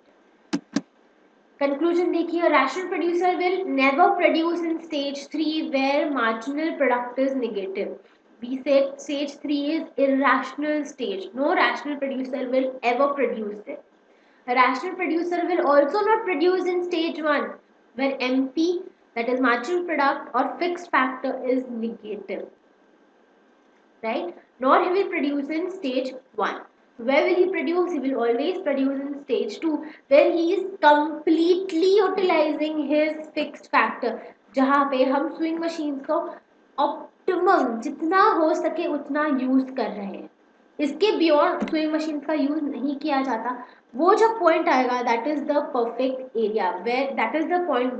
Conclusion देखिए, a rational producer will never produce in stage 3 where marginal product is negative. We said stage 3 is irrational stage. No rational producer will ever produce there. A rational producer will also not produce in stage 1 where MP, that is marginal product or fixed factor, is negative. Right? Nor he will produce in stage 1. Where will he produce? He will always produce in stage 2 where he is completely utilizing his fixed factor, जहाँ पे हम swing machine को optimum जितना हो सके उतना use कर रहे हैं. इसके बियॉन्ड स्विंग मशीन का यूज नहीं किया जाता. वो जब पॉइंट आएगा that is the perfect area where that is the point,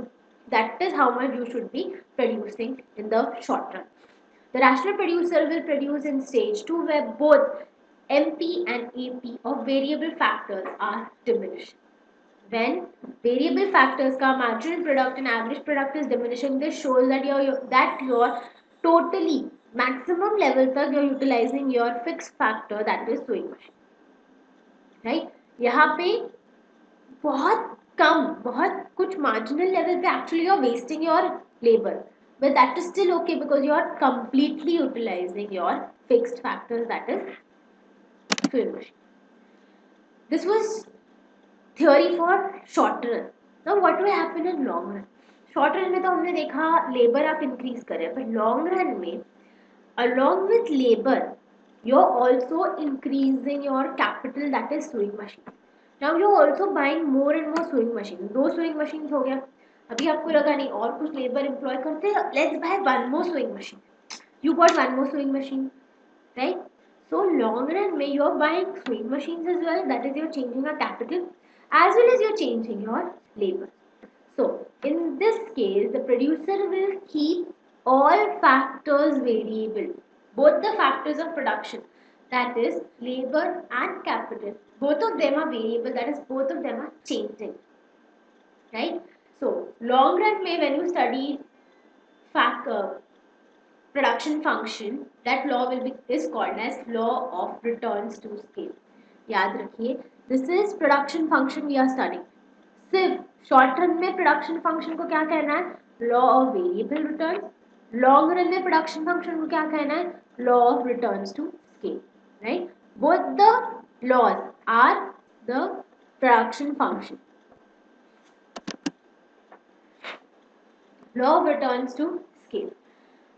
that is how much you should be producing in the short run. The rational producer will produce in stage 2 where both MP and AP of variable factors are diminished. When variable factors का marginal product and average product is diminishing, this shows that you're totally maximum level तक you're utilizing your fixed factor, that is sewing machine. Right? यहाँ पे बहुत कम, बहुत कुछ marginal level पे actually you're wasting your labor. But that is still okay because you are completely utilizing your fixed factors, that is sewing machine. This was theory for short run. Now what will happen in long run? Short run में तो हमने देखा labor आप increase करें, but long run में along with labor you're also increasing your capital, that is sewing machine. Now you're also buying more and more sewing machines. 2 sewing machines हो गया, अभी आपको लगा नहीं और कुछ लेबर एम्प्लॉय करते हैं, let's buy one more swing machine. You got one more swing machine, right? So long run में you are buying swing machines as well, that is your changing your capital as well as you're changing your labor. So in this case the producer will keep all factors variable, both the factors of production, that is labor and capital, both of them are variable, that is both of them are changing, right? So long run में when you study production function, that law will be is called as law of returns to scale. याद रखिए, this is production function we are studying. सिर्फ short run में production function को क्या कहना है? Law of variable returns. Long run में production function को क्या कहना है? Law of returns to scale. Right? Both the laws are the production function. Law of returns to scale.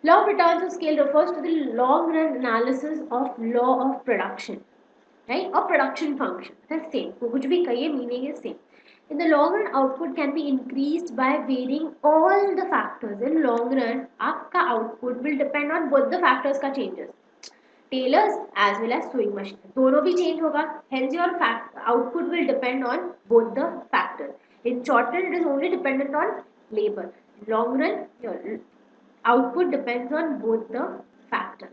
Law of returns to scale refers to the long run analysis of law of production, right? Or production function. That's same. कुछ भी कहिए, meaning is same. In the long run, output can be increased by varying all the factors. In long run, आपका output will depend on both the factors का changes. Tailors as well as sewing machine. दोनों भी change होगा. Hence your output will depend on both the factors. In short run, it is only dependent on labor. Long run, your output depends on both the factors.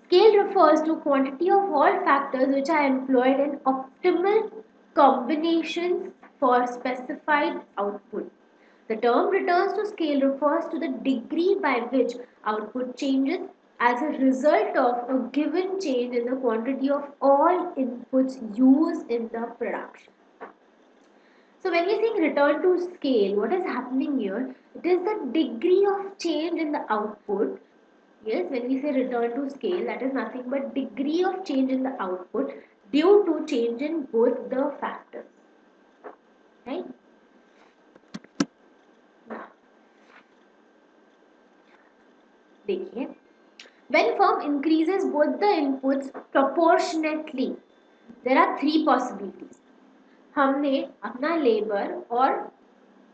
Scale refers to quantity of all factors which are employed in optimal combinations for specified output. The term returns to scale refers to the degree by which output changes as a result of a given change in the quantity of all inputs used in the production. So when we say return to scale, what is happening here? It is the degree of change in the output. Yes, when we say return to scale, that is nothing but degree of change in the output due to change in both the factors. Right? Now, देखिए, when firm increases both the inputs proportionately, there are three possibilities. हमने अपना labour और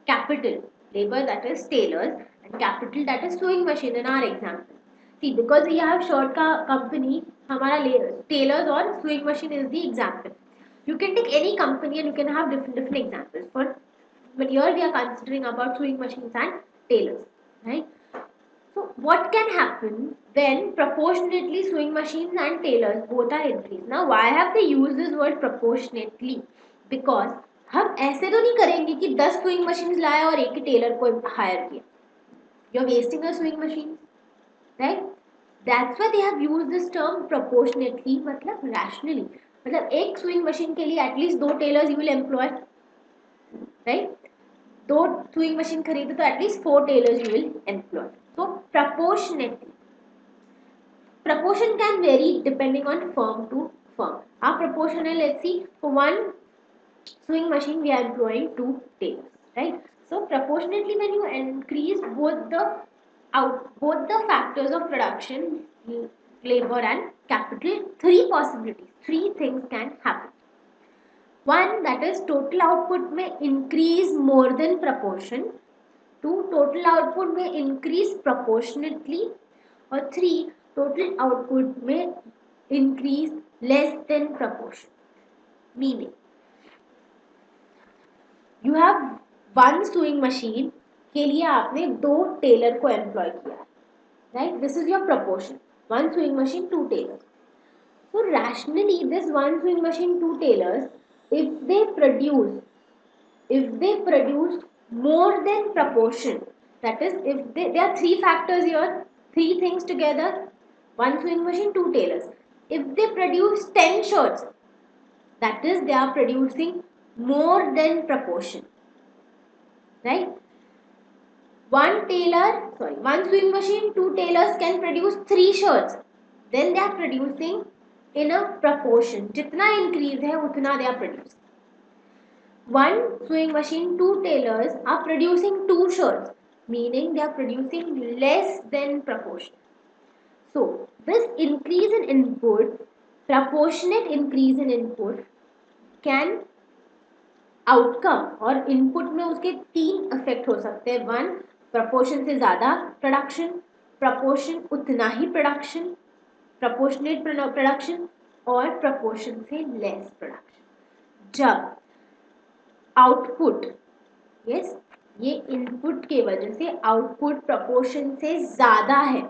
capital, labor that is tailors and capital that is sewing machine in our example. See, because we have shirt का company, हमारा tailors और sewing machine is the example. You can take any company and you can have different examples. But here we are considering about sewing machines and tailors, right? So what can happen when proportionately sewing machines and tailors both are increased? Now why have they used this word proportionately? Because हम ऐसे तो नहीं करेंगे कि 10 swing machine लाए और एक ही Taylor को हायर किया. You're wasting a sewing machine, right? That's why they have used this term proportionately, मतलब rationally. मतलब एक sewing machine के लिए at least 2 tailors you will employ, right? 2 sewing machine खरीदे तो at least 4 tailors you will employ. So proportionately. Proportion can vary depending on firm to firm. Our proportion is, let's see, for one sewing machine we are employing 2 tailors, right? So proportionately when you increase both the factors of production, labor and capital, three possibilities, three things can happen. One, that is total output may increase more than proportion. Two, total output may increase proportionately. Or three, total output may increase less than proportion. Meaning, you have one sewing machine के लिए आपने 2 Taylor को employ किया, right? This is your proportion. One sewing machine, 2 tailors. So rationally, this one sewing machine, 2 tailors, if they produce more than proportion, that is, if there are three factors here, three things together, one sewing machine, 2 tailors. If they produce 10 shirts, that is, they are producing more than proportion, right? One sewing machine, 2 tailors can produce 3 shirts. Then they are producing in a proportion. जितना increase है उतना they are producing. One sewing machine, 2 tailors are producing 2 shirts, meaning they are producing less than proportion. So this increase in input, proportionate increase in input, can outcome और input में उसके 3 effect हो सकते हैं. One, proportion से ज़्यादा production, proportion उतना ही प्रोडक्शन, प्रपोर्शनेट प्रोडक्शन और प्रपोर्शन से लेस प्रोडक्शन. जब आउटपुट, यस, ये इनपुट के वजह से आउटपुट प्रपोर्शन से ज़्यादा है,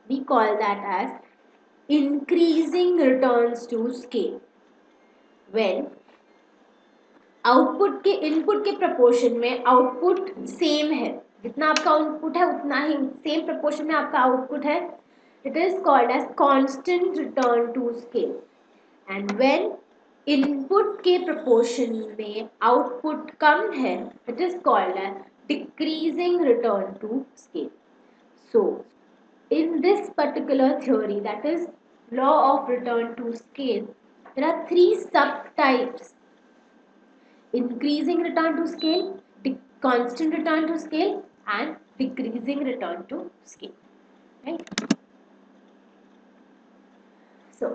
we call that as increasing returns to scale. When output के इनपुट के प्रपोर्शन में आउटपुट सेम है, जितना आपका आउटपुट है उतना ही सेम प्रपोर्शन में आपका आउटपुट है, it is called as constant return to scale. And when input के प्रपोर्शन में आउटपुट कम है, it is called as decreasing return to scale. So in this particular theory, that is law of return to scale, there are 3 subtypes: increasing return to scale, constant return to scale and decreasing return to scale, right? So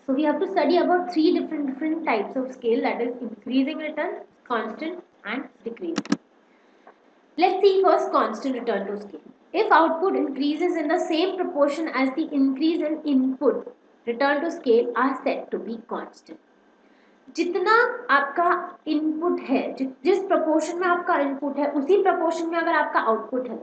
we have to study about 3 different types of scale, that is increasing return, constant and decreasing. Let's see first constant return to scale. If output increases in the same proportion as the increase in input, return to scale are said to be constant. जितना आपका input है, जिस proportion में आपका input है उसी proportion में अगर आपका आउटपुट है,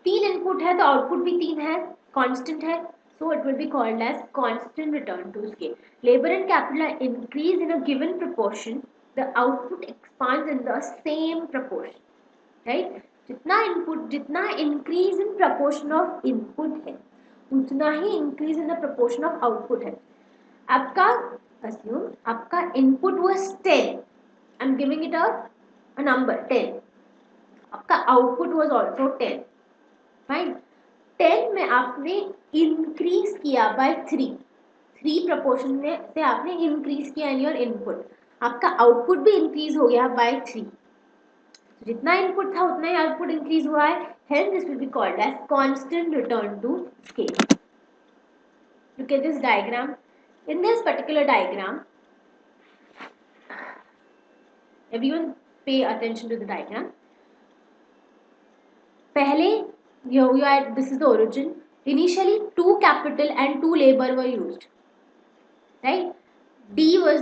3 इनपुट है तो आउटपुट भी 3 है, कांस्टेंट है, so it will be called as constant return to scale. Labor and capital are increased in a given proportion, the output expands in the same proportion, right? जितना input, जितना increase in proportion of input है उतना ही increase in the proportion of output है. आपका assume आपका input was 10, I'm giving it a number 10, आपका output was also 10, fine. 10 में आपने इंक्रीज किया बाय 3 प्रपोर्शन में से आपने इंक्रीज किया इन योर इनपुट, आपका आउटपुट भी इंक्रीज हो गया बाय 3. जितना इनपुट था उतना ही आउटपुट इंक्रीज हुआ है, hence this will be called as constant return to scale. Look at this diagram. In this particular diagram, everyone pay attention to the diagram. पहले this is the origin. Initially 2 capital and 2 labor were used, right? D was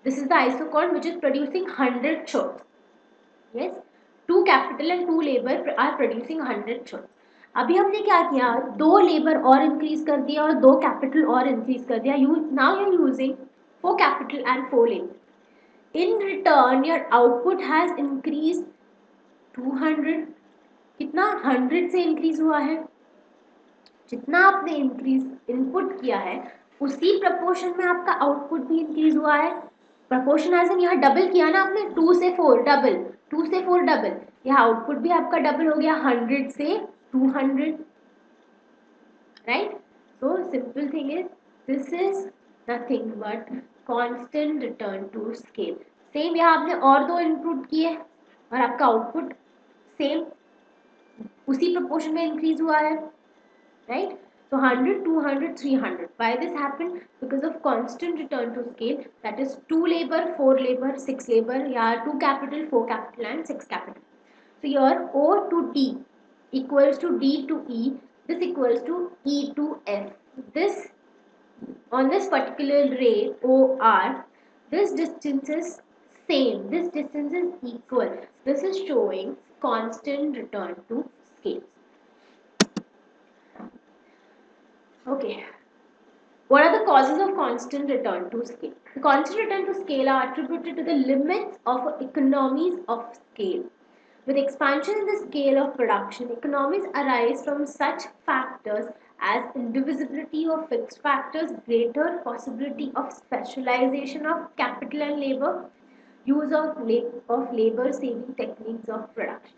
this is the isochord which is producing 100 shorts. Yes, 2 capital and 2 labor are producing 100 shorts. अभी हमने क्या किया, 2 labour और increase कर दिया और 2 capital और increase कर दिया. Now you are using 4 capital and 4 labour. In return your output has increased 200. कितना 100 से इंक्रीज हुआ है. जितना आपने इंक्रीज इनपुट किया है उसी प्रपोर्शन में आपका आउटपुट भी इंक्रीज हुआ है. प्रपोर्शन एज इन यहाँ डबल किया ना आपने, 2 से 4 डबल, 2 से 4 डबल, यहाँ आउटपुट भी आपका डबल हो गया 100 से 200, राइट. So simple thing is this is nothing but constant return to scale. Same यहाँ आपने और 2 इनपुट किए और आपका आउटपुट सेम उसी प्रपोर्शन में इंक्रीज हुआ है, right? So 100, 200, 300. Why this happened? Because of constant return to scale. That is 2 labor, 4 labor, 6 labor. Yeah, 2 capital, 4 capital, and 6 capital. So here O to D equals to D to E. This equals to E to F. This on this particular ray OR, this distance is same. This distance is equal. This is showing constant return to scale. Okay. What are the causes of constant return to scale? The constant return to scale are attributed to the limits of economies of scale. With expansion in the scale of production, economies arise from such factors as indivisibility of fixed factors, greater possibility of specialization of capital and labor, use of labor saving techniques of production.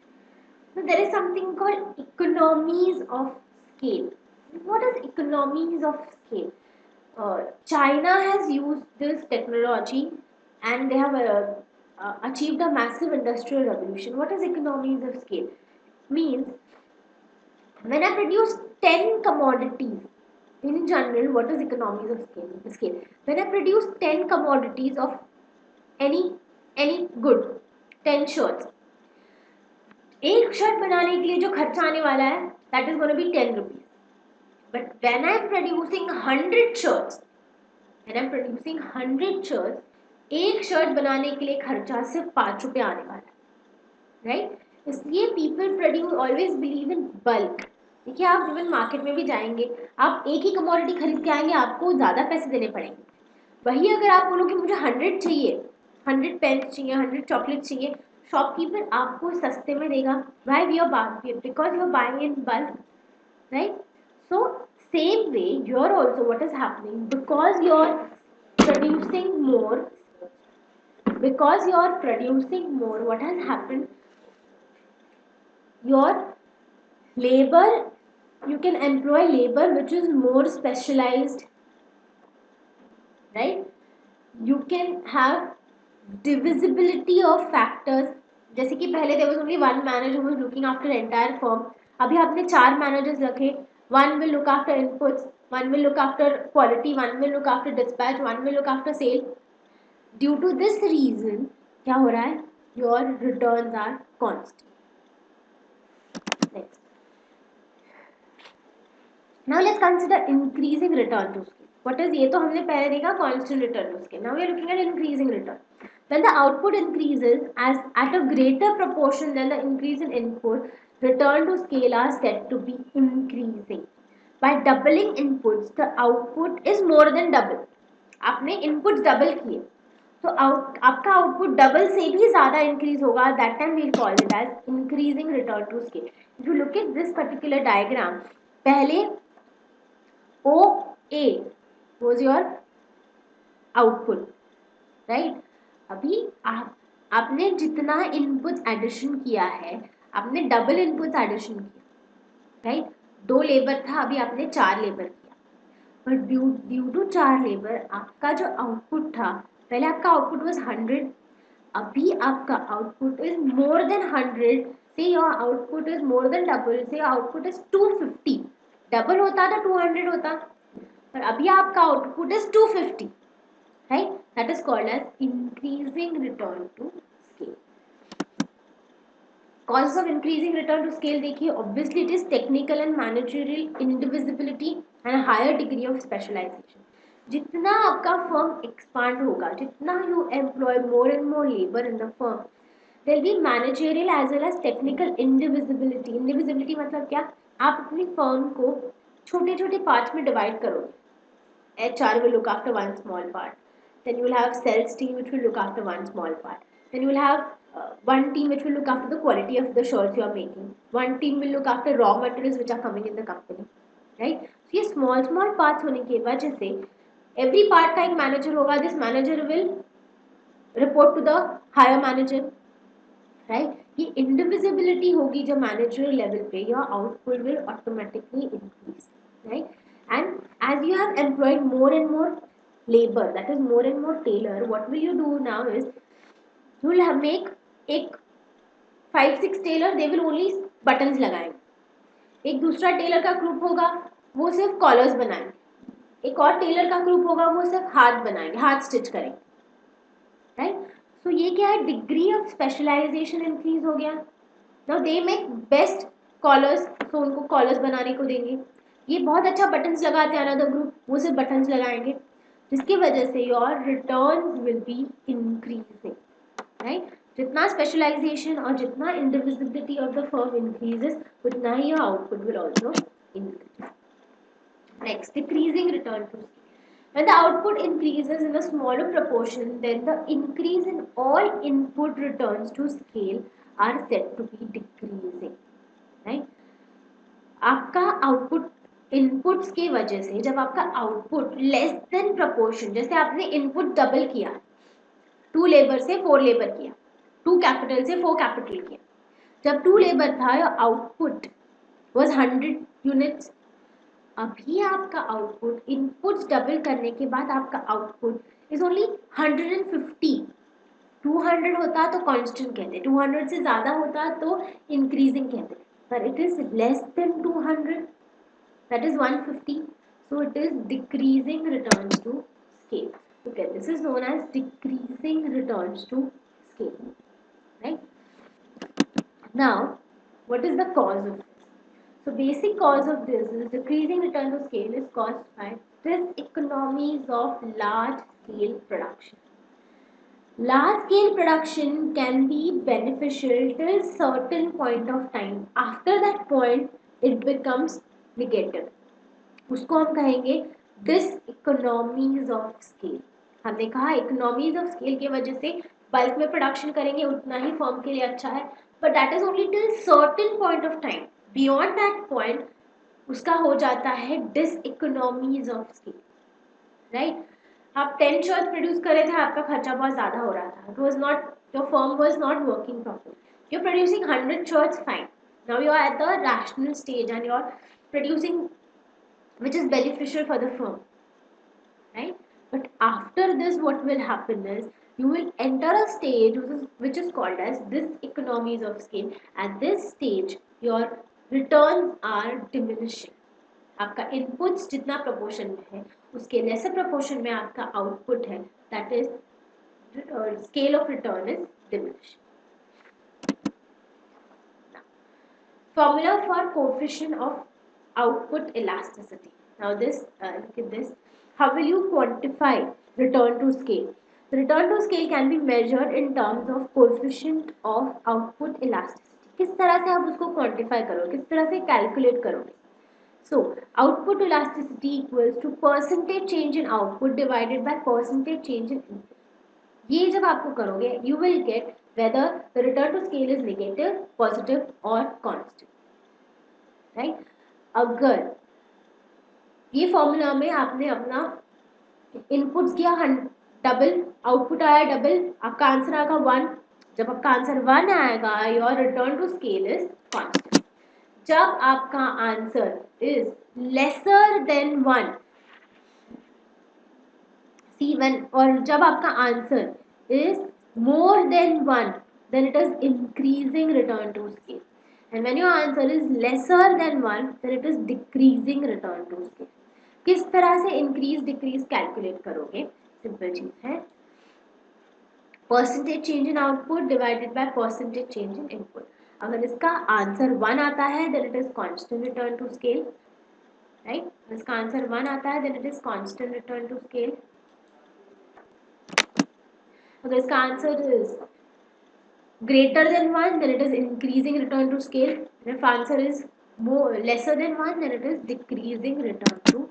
So there is something called economies of scale. What is economies of scale? China has used this technology and they have achieved a massive industrial revolution. What is economies of scale? Means when I produce 10 commodities, in general, what is economies of scale? When I produce 10 commodities of any good, 10 shirts, एक shirt बनाने के लिए जो खर्चा आने वाला है that is going to be 10 rupees. But when I am producing 100 shirts, एक शर्ट बनाने के लिए खर्चा सिर्फ 5 रुपये आने वाला है, राइट. इसलिए people produce always believe in bulk. देखिए आप इवन मार्केट में भी जाएंगे, आप एक ही कमोडिटी खरीद के आएंगे, आपको ज़्यादा पैसे देने पड़ेंगे. वही अगर आप बोलो कि मुझे 100 चाहिए, 100 पेन चाहिए, 100 चॉकलेट चाहिए, शॉपकीपर आपको सस्ते में देगा. Why we are buying? Because you are buying in bulk, right? So same way you're also what is happening, because you're producing more, what has happened, your labor, you can employ labor which is more specialized, right? You can have divisibility of factors. जैसे कि पहले there was only one manager who was looking after the entire firm. अभी आपने 4 managers रखे. One will look after inputs, one will look after quality, one will look after dispatch, one will look after sale. Due to this reason, क्या हो रहा है? Your returns are constant. Next. Now let's consider increasing return to scale. What is ये तो हमने पहले देखा constant return to scale. Now we are looking at increasing return. When the output increases as at a greater proportion than the increase in input, return to scale are said to be increasing. By doubling inputs, the output is more than double. आपने inputs double किए, तो आपका output double से भी ज्यादा increase होगा. That time we'll call it as increasing return to scale. If you look at this particular diagram, पहले O A was your output, right. अभी आपने जितना इनपुट एडिशन किया है, आपने डबल इनपुट एडिशन किया, राइट. 2 लेबर था, अभी आपने 4 लेबर किया. बट ड्यू टू 4 लेबर आपका जो आउटपुट था, पहले आपका आउटपुट वाज 100, अभी आपका output is more than 100. Say your output is more than double, say output is 250. Double होता तो 200 होता, पर अभी आपका output is 250, right. That is called as increasing return to scale. Causes of increasing return to scale देखिए, obviously it is technical and managerial indivisibility and a higher degree of specialization. जितना आपका firm expand होगा, जितना you employ more and more labor in the firm, there will be managerial as well as technical indivisibility. Indivisibility मतलब क्या? आप अपनी firm को छोटे छोटे parts में divide करोगे. HR will look after one small part. Then you will have sales team which will look after one small part. Then you will have one team which will look after the quality of the shirts you are making. One team will look after raw materials which are coming in the company, right? So ये small parts होने की वजह से every part का एक manager होगा. This manager will report to the higher manager, right? ये indivisibility होगी जब managerial level पे, your output will automatically increase, right? And as you have employed more and more labor, that is more and more tailor, what will you do now is you will have make एक 5-6 tailor, they will only buttons लगाएंगे. एक दूसरा Taylor का group होगा, वो सिर्फ callers बनाएंगे. एक और टेलर का ग्रुप होगा, वो सिर्फ हाथ बनाएंगे, हाथ स्टिच करेंगे, राइट. सो ये क्या है, डिग्री ऑफ स्पेशलाइजेशन इंक्रीज हो गया. Now they make best collars, तो उनको कॉलर्स बनाने को देंगे. ये बहुत अच्छा बटन्स लगाते हैं, अनदर ग्रुप वो सिर्फ बटन्स लगाएंगे, जिसकी वजह से your returns will be increasing, right. जितना स्पेशलाइजेशन और जितना indivisibility of the firm increases, उतना ही your output will also increase. Next, decreasing return to scale. When the output increases in a smaller proportion, then the increase in all input returns to scale are said to be decreasing, right? आपका output inputs की वजह से, जब आपका output less than proportion, जैसे आपने input double किया, 2 labour से 4 लेबर किया, 2 कैपिटल से 4 कैपिटल किया. जब 2 लेबर था, योर आउटपुट वाज 100 यूनिट्स. अभी आपका आउटपुट इनपुट्स डबल करने के बाद आपका आउटपुट इज ओनली 150. 200 होता तो कांस्टेंट कहते, 200 से ज्यादा होता तो इंक्रीजिंग कहते, पर it is less than 200, that is 150, so it is decreasing returns to scale. Okay, this is known as decreasing returns to scale, right? Now what is the cause of this? So basic cause of this is decreasing return to scale is caused by diseconomies of large scale production. Large scale production can be beneficial till certain point of time. After that point it becomes negative. उसको हम कहेंगे diseconomies of scale. हमने कहा economies of scale की वजह से bulk में production करेंगे उतना ही फर्म के लिए अच्छा है, but that is only till certain point of time. Beyond that point उसका हो जाता है डिसइकोनॉमीज ऑफ स्केल, राइट. आप 10 शर्ट्स प्रोड्यूस कर रहे थे, आपका खर्चा बहुत ज़्यादा हो रहा था, it was not, your firm was not working properly. You are producing 100 shirts, fine. Now you are at the rational stage and you are producing which is beneficial for the firm, right? But after this what will happen is you will enter a stage which is called as diseconomies of scale. At this stage your returns are diminishing. आपका inputs जितना proportion में है उसके laser proportion में आपका output है, that is scale of return is diminishing. Formula for coefficient of output elasticity. Now this look at this. how will you quantify return to scale? The return to scale can be measured in terms of coefficient of output elasticity. किस तरह से आप उसको quantify करोगे, किस तरह से calculate करोगे? So output elasticity equals to percentage change in output divided by percentage change in input. ये जब आपको करोगे, you will get whether the return to scale is negative, positive or constant, right? अगर ये फॉर्मूला में आपने अपना इनपुट्स किया डबल, आउटपुट आया डबल, आपका आंसर आएगा 1. जब आपका आंसर 1 आएगा, your return to scale is constant. जब आपका answer is lesser than 1, C1, और जब आपका answer is more than 1, then it is increasing return to scale. And when your answer is lesser than 1, then it is decreasing return to scale. किस तरह से increase decrease calculate करोगे? Simple चीज है, percentage change in output divided by percentage change in input. अगर इसका answer 1 आता है, then it is constant return to scale, right? इसका आंसर 1 आता है, then it is constant return to scale. अगर इसका answer is greater than 1, then it is increasing return to scale. And if answer is lesser than 1, then it is decreasing return to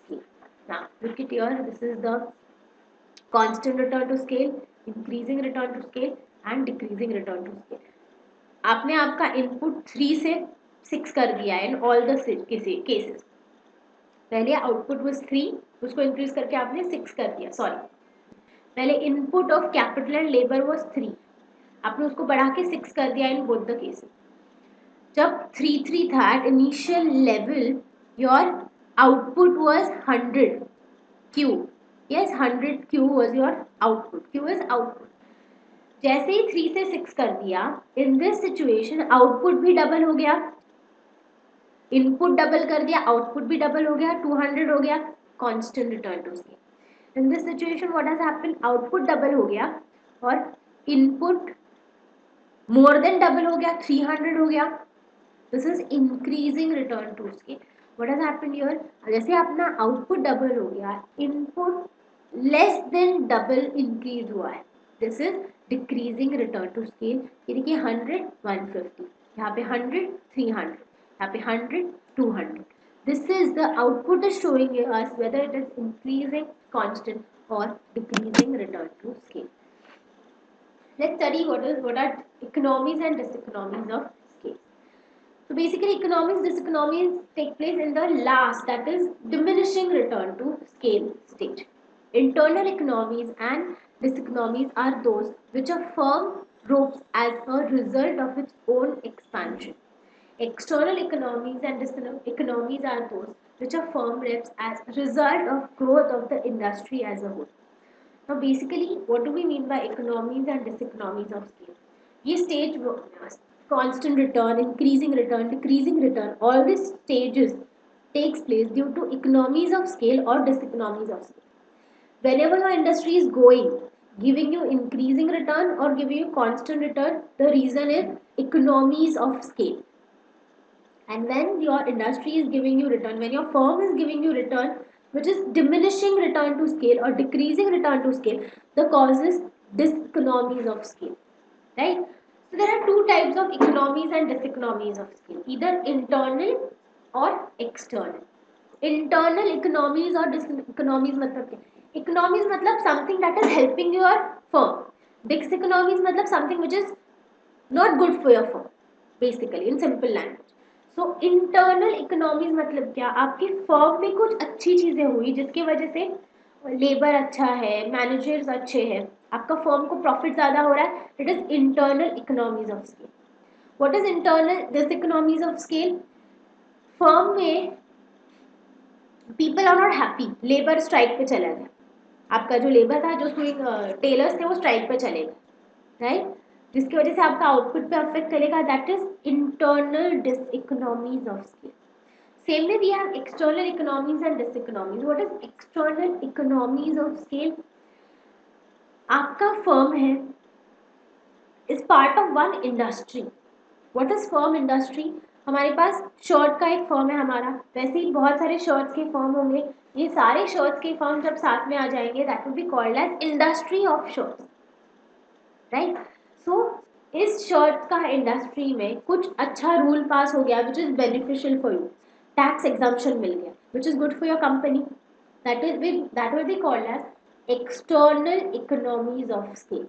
scale. Now look at here, this is the constant return to scale, increasing return to scale and decreasing return to scale. आपने आपका input 3 से 6 कर दिया है in all the cases. पहले output was 3, उसको increase करके आपने 6 कर दिया. सॉरी, पहले input of capital and labour was 3, आपने उसको बढ़ा के 6 कर दिया इन बोथ द केसेस. जब 3 था at initial level, your output was 100 Q. Yes, 100 Q was your output. Q is output. जैसे ही 3 से 6 कर दिया, इन दिस सिचुएशन आउटपुट भी डबल हो गया, इनपुट डबल कर दिया, आउटपुट भी डबल हो गया, 200 हो गया. Constant return to scale. In this situation what has happened, output double हो गया और इनपुट मोर देन डबल हो गया, 300 हो गया. This is increasing return to scale. What has happened here, जैसे अपना आउटपुट डबल हो गया, input less than double increase हुआ है. This is decreasing return to scale. ये देखिए 100 150, यहाँ पे 100 300, यहाँ पे 100 200. This is the output is showing us whether it is increasing, constant or decreasing return to scale. Let's study what are economies and diseconomies of scale. So basically economies, diseconomies take place in the last, that is diminishing return to scale stage. Internal economies and diseconomies are those which a firm ropes as a result of its own expansion. External economies and diseconomies are those which a firm reaps as a result of growth of the industry as a whole. Now basically what do we mean by economies and diseconomies of scale? ये stage constant return, increasing return, decreasing return, all these stages takes place due to economies of scale or diseconomies of scale. Whenever your industry is going, giving you increasing return or giving you constant return, the reason is economies of scale. And when your industry is giving you return, when your firm is giving you return which is diminishing return to scale or decreasing return to scale, the cause is diseconomies of scale, right? So there are two types of economies and diseconomies of scale, either internal or external. Internal economies or diseconomies मतलब क्या? Economies मतलब something that is helping your firm. Diseconomies मतलब something which is not good for your firm, basically in simple language. So internal economies मतलब क्या, आपकी firm में कुछ अच्छी चीज़ें हुई जिसकी वजह से लेबर अच्छा है, मैनेजर्स अच्छे हैं, आपका फर्म को प्रॉफिट ज़्यादा हो रहा है. It is internal economies of scale. What is internal diseconomies of scale? Firm में people are not happy, labour strike पे चला गया, आपका जो लेबर था, जो टेलर्स थे वो स्ट्राइक पे चले गए, राइट? जिसकी वजह से आपका आउटपुट पे अफेक्ट करेगा. That is internal diseconomies of scale. Same way we have external economies and diseconomies. What is external economies of scale? आपका फर्म है, is part of one industry. What is firm? Industry. हमारे पास shirt का एक firm है हमारा, वैसे ही बहुत सारे शर्ट्स के फर्म होंगे, ये सारे शर्ट्स के फर्म जब साथ में आ जाएंगे, that will be called as industry of shirts, right. So इस शर्ट का इंडस्ट्री में कुछ अच्छा रूल पास हो गया which is beneficial for you, tax exemption मिल गया which is good for your company, that will be called as external economies of scale.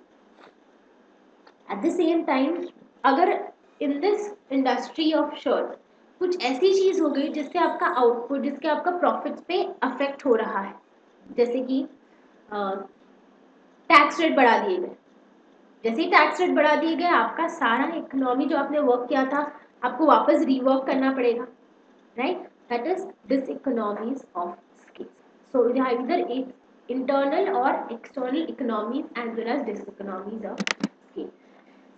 At the same time अगर in this industry of shirt कुछ ऐसी चीज हो गई जिससे आपका आउटपुट, जिसके आपका प्रॉफिट्स पे अफेक्ट हो रहा है, जैसे कि टैक्स रेट बढ़ा दिए गए, जैसे ही टैक्स रेट बढ़ा दिए गए आपका सारा इकोनॉमी जो आपने वर्क किया था आपको वापस रीवर्क करना पड़ेगा, right. That is diseconomies of scale. So इधर internal or external economies as well as diseconomies of scale.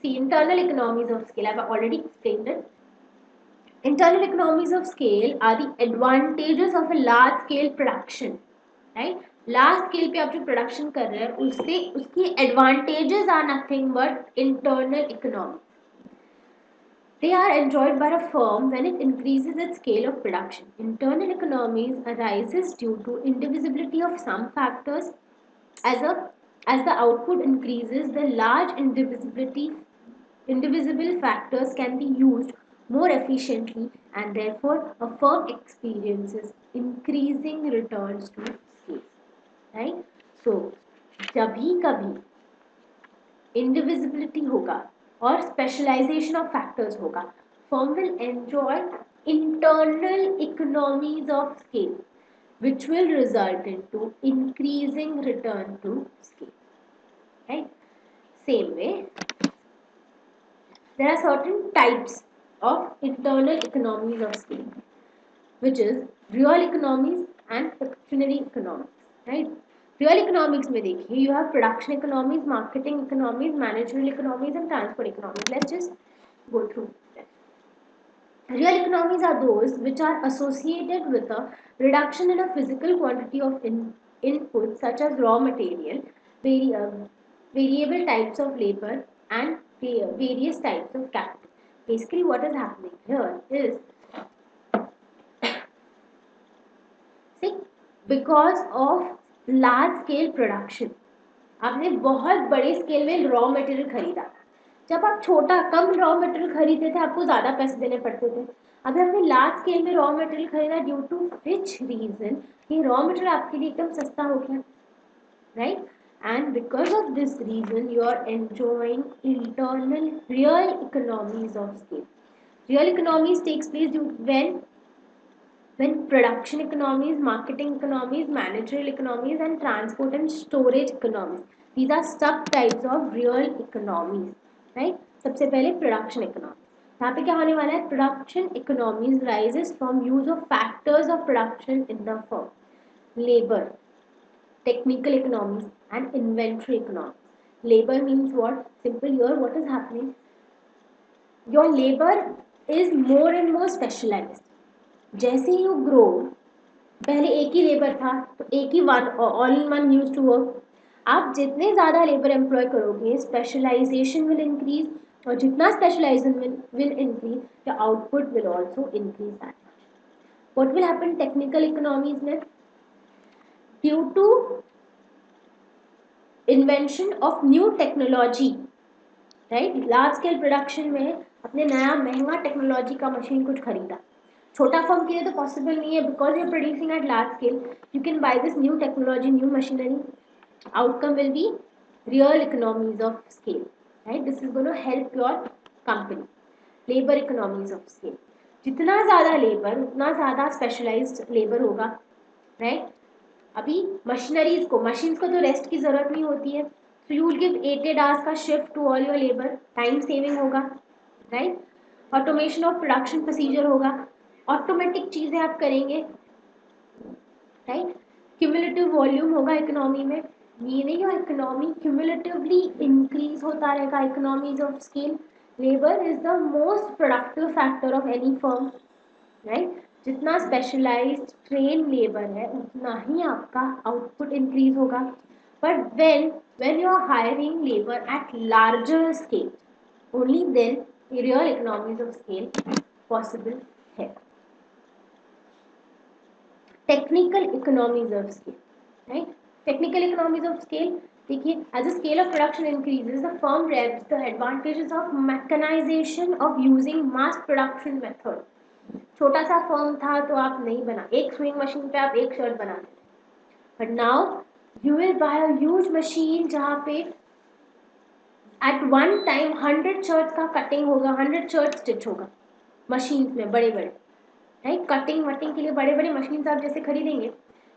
See, internal economies of scale, I've already explained it. Internal economies of scale are the advantages of a large scale production, right? Large scale पे आप जो production कर रहे हैं उससे उसकी advantages are nothing but internal economy. They are enjoyed by a firm when it increases its scale of production. Internal economies arises due to indivisibility of some factors. As a as the output increases, the large indivisible factors can be used more efficiently, and therefore a firm experiences increasing returns to scale, right? So जब भी कभी indivisibility होगा और specialization of factors होगा, firm will enjoy internal economies of scale which will result into increasing return to scale, right? Same way, there are certain types of internal economies of scale, which is real economies and pecuniary economies, right? Real economics में देखिए, you have production economies, marketing economies, managerial economies and transport economies. Let's just go through them. Real economies are those which are associated with a reduction in a physical quantity of input such as raw material, variable types of labor and various types of capital. Basically what is happening here is, see, because of large scale production, आपने बहुत बड़े scale में raw material खरीदा, जब आप छोटा कम raw material खरीदते थे आपको ज़्यादा पैसे देने पड़ते थे, अभी आपने लार्ज स्केल में रॉ मटेरियल खरीदा ड्यू टू विच रीजन ये रॉ मटेरियल आपके लिए एकदम सस्ता हो गया, right? And because of this reason you are enjoying internal real economies of scale. Real economies takes place when production economies, marketing economies, managerial economies and transport and storage economies, these are subtypes of real economies, right? सबसे पहले production economies, यहाँ पे क्या होने वाला है, production economies rises from use of factors of production in the firm, labor, technical economies and inventory economies. Labor means what? Simple here, what is happening? Your labor is more and more specialized. जैसे you grow, पहले एक ही labour था तो एक ही one all in one use to work, आप जितने ज़्यादा लेबर एम्प्लॉय करोगे स्पेशलाइजेशन विल इंक्रीज, और जितना specialization will increase the output will also increase that much. What will happen technical economies में, due to invention of new technology, right, large scale production में अपने नया महंगा टेक्नोलॉजी का machine कुछ खरीदा, छोटा फर्म के लिए तो पॉसिबल नहीं है because you producing eight large scale, you can by this new technology, new machinery, outcome will be real economies of scale, right, this is gonna help your company. Labour economies of scale, जितना ज़्यादा labour उतना ज़्यादा specialised labour होगा, right. अभी machineries को, machines को तो rest की ज़रूरत नहीं होती है, so you will give 8 hours का shift to all your labor, time saving होगा, right? Automation of production procedure होगा, ऑटोमेटिक चीज़ें आप करेंगे, राइट। क्यूमुलेटिव वॉल्यूम होगा इकोनॉमी में, meaning your economy cumulatively increase होता रहेगा, economies of scale. Labour is the most productive factor of any firm, right, जितना स्पेशलाइज्ड ट्रेन लेबर है उतना ही आपका आउटपुट इंक्रीज होगा, but when you are hiring labor at larger scale, only then real economies of scale possible है। Technical economies of scale, right? Technical economies of scale, देखिए, as the scale of production increases the firm reaps the advantages of mechanization of using mass production method. छोटा सा firm था तो आप नहीं बना, एक स्विंग मशीन पे आप एक शर्ट बना देते, but now you will buy a huge machine जहाँ पे एट वन टाइम 100 शर्ट्स का कटिंग होगा, 100 शर्ट स्टिच होगा मशीन में, बड़े बड़े, राइट? कटिंग वटिंग के लिए बड़े बड़े मशीन आप जैसे खरीदेंगे,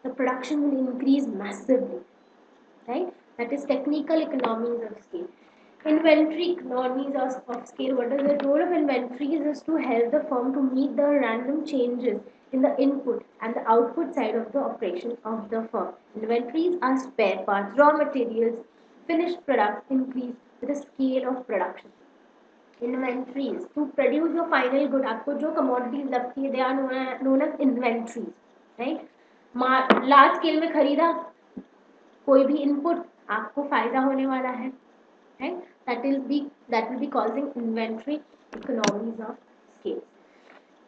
the production will increase massively, right? That is technical economies of scale. Inventory economies of scale. What is the role of inventories is to help the firm to meet the random changes in the input and the output side of the operation of the firm. Inventories are spare parts, raw materials, finished products increase with the scale of production. Inventories to produce your final good, आपको जो commodities लगती है, they are known as inventories, right? Large scale में खरीदा कोई भी input, आपको फायदा होने वाला है, right? That will be causing inventory economies of scale.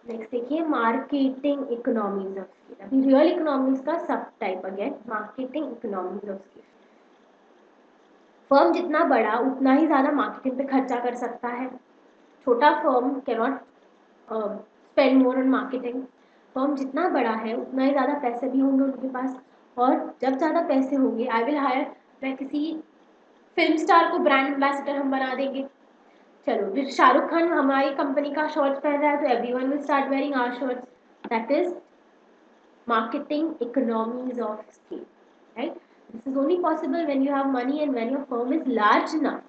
Next देखिए, मार्केटिंग इकोनॉमीज ऑफ स्केल. अभी रियल इकोनॉमीज का सब type again, marketing economies of scale. Firm जितना बड़ा उतना ही ज्यादा मार्केटिंग पे खर्चा कर सकता है. छोटा firm can not spend more on marketing. Firm जितना बड़ा है उतना ही ज़्यादा पैसे भी होंगे उनके पास, और जब ज़्यादा पैसे होंगे, आई विल हायर, मैं किसी फिल्म स्टार को ब्रांड एम्बेसडर हम बना देंगे. चलो, शाहरुख खान हमारी कंपनी का शर्ट्स पहन रहा है तो everyone will start wearing our shirts. That is marketing economies of scale, right? This is only possible when you have money and when your firm is large enough,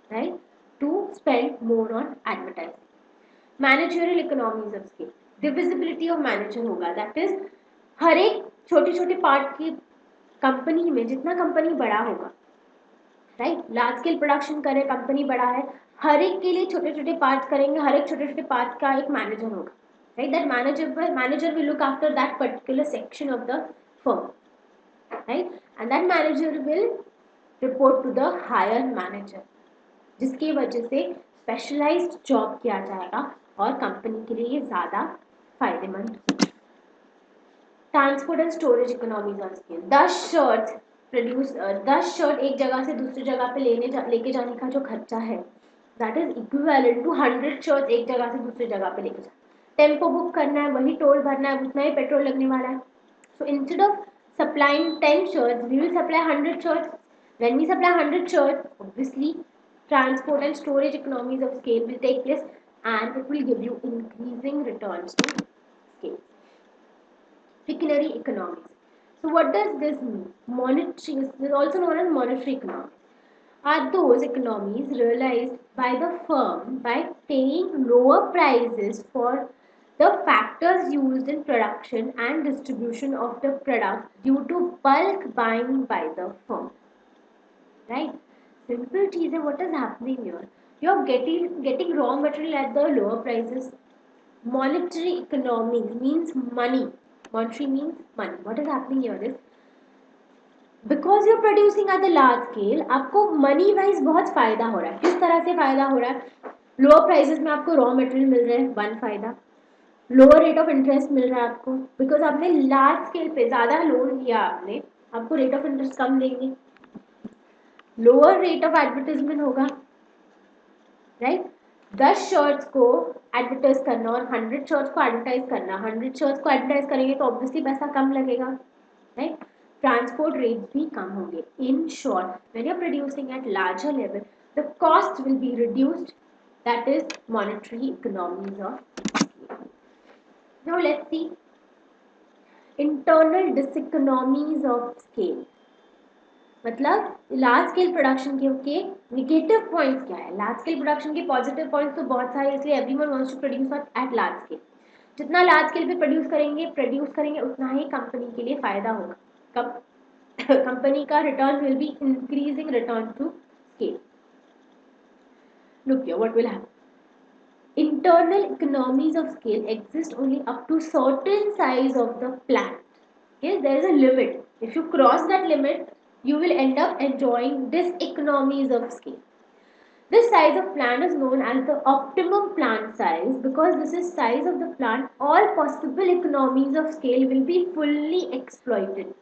right, to spend more on advertising. Managerial economies of scale, divisibility of manager होगा. That is हर एक छोटे छोटे part की company में, जितना company बड़ा होगा, right? Large scale production करे, कंपनी बड़ा है, हर एक के लिए छोटे छोटे पार्ट करेंगे, हर एक छोटे छोटे पार्ट का एक मैनेजर होगा, right? That manager will look after that particular section of the firm, right? And that manager will report to the higher manager, जिसकी वजह से स्पेशलाइज्ड जॉब किया जाएगा और कंपनी के लिए ये ज़्यादा फायदेमंद. Transport and storage economies of scale. 10 shirt एक जगह से दूसरी जगह पे लेके जाने का जो खर्चा है, that is equivalent to 100 shirt एक जगह से दूसरी जगह पे लेके जाना. टेम्पो बुक करना है, वही टोल भरना है, उतना ही पेट्रोल लगने वाला है. So instead of supplying 10 shirts, we will supply 100 shirts. When we supply 100 shirts, obviously transport and storage economies of scale will take place and it will give you increasing returns to scale. Pecuniary economies. So what does this mean? Monetary, this is also known as monetary economies, are those economies realized by the firm by paying lower prices for the factors used in production and distribution of the product due to bulk buying by the firm, right? Simple cheese. What is happening here? You're getting raw material at the lower prices. Monetary economy means money. Monetary means money. What is happening here is, because you producing at the large scale, आपको money wise बहुत फायदा हो रहा है. किस तरह से फायदा हो रहा है? लोअर प्राइसेस में आपको रॉ मटेरियल मिल रहे हैं, वन फायदा. लोअर रेट ऑफ इंटरेस्ट मिल रहा है आपको, बिकॉज आपने लार्ज स्केल पे ज्यादा लोन लिया, आपने, आपको रेट ऑफ इंटरेस्ट कम देंगे. लोअर रेट ऑफ एडवर्टाइजमेंट होगा, राइट? 10 शर्ट्स को एडवर्टाइज करना और 100 शर्ट्स को एडवर्टाइज करना, 100 शर्ट्स को एडवर्टाइज करेंगे तो ऑब्वियसली पैसा कम लगेगा, राइट? ट्रांसपोर्ट रेट्स भी कम होंगे. In short, when you are producing at larger level, the cost will be reduced. That is monetary economies of. Now let's see internal diseconomies of scale. मतलब large scale production के negative points क्या है? Large scale production के positive points तो बहुत सारे, इसलिए everyone wants to produce at large scale. जितना लार्ज स्केल पे प्रोड्यूस करेंगे उतना ही कंपनी के लिए फायदा होगा. कंपनी का return will be increasing return to scale. Look here, what will happen? Internal economies of scale exist only up to certain size of the plant. Okay, there is a limit. If you cross that limit, you will end up enjoying diseconomies of scale. This size of plant is known as the optimum plant size because this is size of the plant. All possible economies of scale will be fully exploited.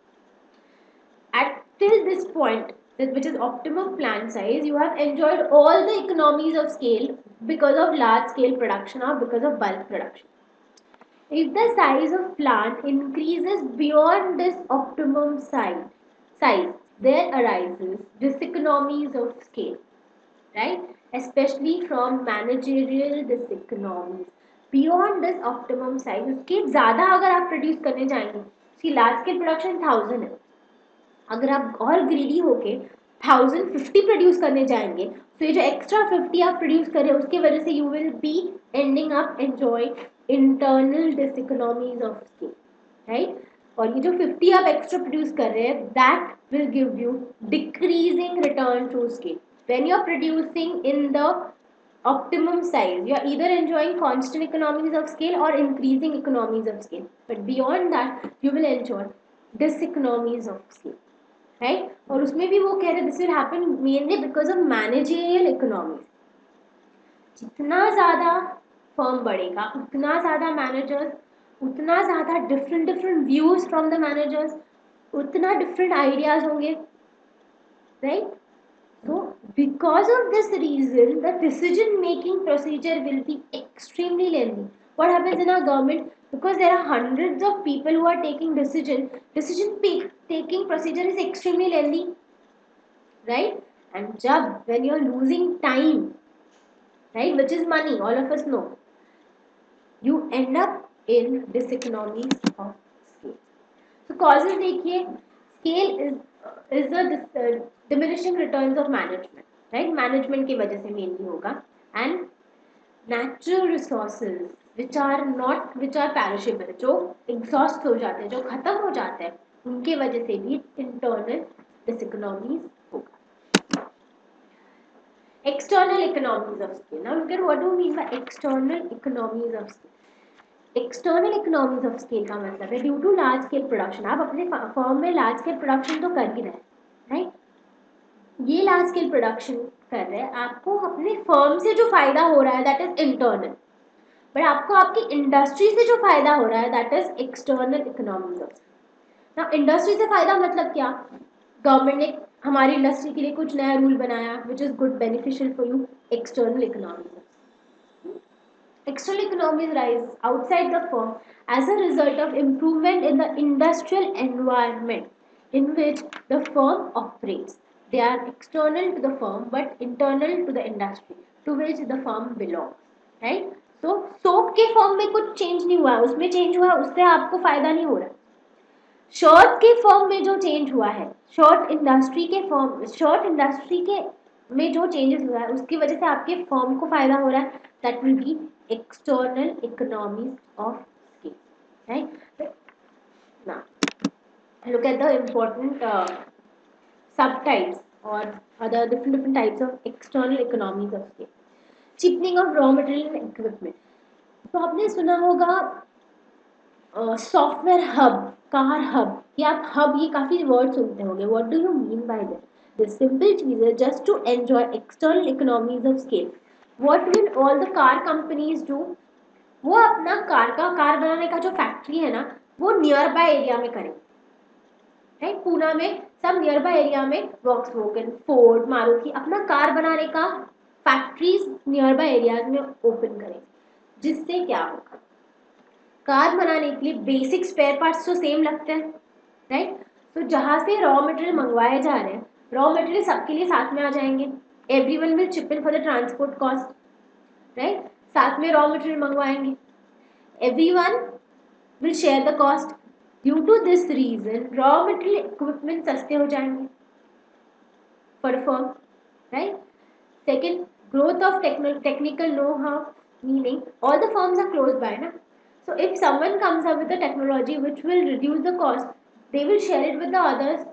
At till this point, which is optimum plant size, you have enjoyed all the economies of scale because of large scale production or because of bulk production. If the size of plant increases beyond this optimum size, there arises diseconomies of scale, right? Especially from managerial diseconomies. Beyond this optimum size, उसके ज़्यादा अगर आप produce करने जाएंगे, उसकी large scale production 1000 है, अगर आप और ग्रीडी होके 1050 प्रोड्यूस करने जाएंगे, तो ये जो एक्स्ट्रा 50 आप प्रोड्यूस कर रहे हैं उसके वजह से you will be ending up enjoy internal diseconomies of scale, right? और ये जो 50 आप एक्स्ट्रा प्रोड्यूस कर रहे हैं, that will give you decreasing return to scale. When you are producing in the optimum size, you are either enjoying constant economies of scale or increasing economies of scale. But beyond that, you will enjoy diseconomies of scale, right? और उसमें भी वो कह रहे this will happen mainly because of managerial economies. जितना ज़्यादा firm बढ़ेगा, उतना ज़्यादा मैनेजर्स, उतना ज़्यादा different views from the managers, उतना different ideas होंगे, right? So because of this reason, the decision making procedure will be extremely lengthy. What happens in our government? Because there are hundreds of people who are taking decision taking procedure is extremely lengthy, right? And when you're losing time, right, which is money, all of us know, you end up in diseconomies of scale. So causes देखिए, scale is the diminishing returns of management, right? Management की वजह से mainly होगा, and natural resources which are perishable, जो exhaust हो जाते हैं, जो खत्म हो जाते हैं, उनके वजह से भी internal diseconomies होगा. External economies of scale. Now look at what do we mean by external economies of scale. External economies of scale का मतलब है due to large scale production. आप अपने फर्म में लार्ज स्केल प्रोडक्शन तो कर ही रहे हैं, राइट? ये लार्ज स्केल प्रोडक्शन कर रहे हैं, आपको अपने फर्म से जो फायदा हो रहा है दैट इज इंटरनल, बट आपको आपकी इंडस्ट्री से जो फायदा हो रहा है that is external economies of scale. Now industry से फायदा मतलब क्या? गवर्नमेंट ने हमारी इंडस्ट्री के लिए कुछ नया रूल बनाया विच is good beneficial for you, external economies. External economies rise outside the firm as a result of improvement in the industrial environment in which the firm operates. They are external to the firm but internal to the industry to which the firm belongs, right? So soap के firm में कुछ change नहीं हुआ है, उसमें change हुआ है, उससे आपको फायदा नहीं हो रहा. शर्ट के फर्म में जो चेंज हुआ है, शर्ट इंडस्ट्री के में जो चेंजेस हुआ है उसकी वजह से आपके फर्म को फायदा हो रहा है, that will B external economies of scale, right? Now look at the important subtypes or other different types of external economies of scale. Cheapening of raw material and equipment. तो आपने सुना होगा सॉफ्टवेयर हब, कार हब, ये आप hub, ये काफी word सुनते होंगे. What do you mean by that? The simple चीज है just to enjoy external economies of scale. What will all the car companies do? वो अपना कार बनाने का जो फैक्ट्री है ना, वो नियर बाय एरिया में करें, राइट? पूना में सब नियर बाय एरिया में वॉक्सवैगन, फोर्ड, मारुति अपना कार बनाने का फैक्ट्रीज नियर बाय एरियाज में ओपन करें. जिससे क्या होगा? कार बनाने के लिए बेसिक स्पेयर पार्ट्स तो सेम लगते हैं, राइट? तो जहां से रॉ मटेरियल मंगवाए जा रहे हैं, रॉ मटेरियल सबके लिए साथ में आ जाएंगे. Everyone will chip in for the transport cost, right? साथ में रॉ मटेरियल मंगवाएंगे, everyone will share the cost. Due to this reason, raw material equipment सस्ते हो जाएंगे for a firm, right? Second, growth of technical know-how, meaning all the firms are close by, na? So if someone comes up with a technology which will reduce the cost, they will share it with the others.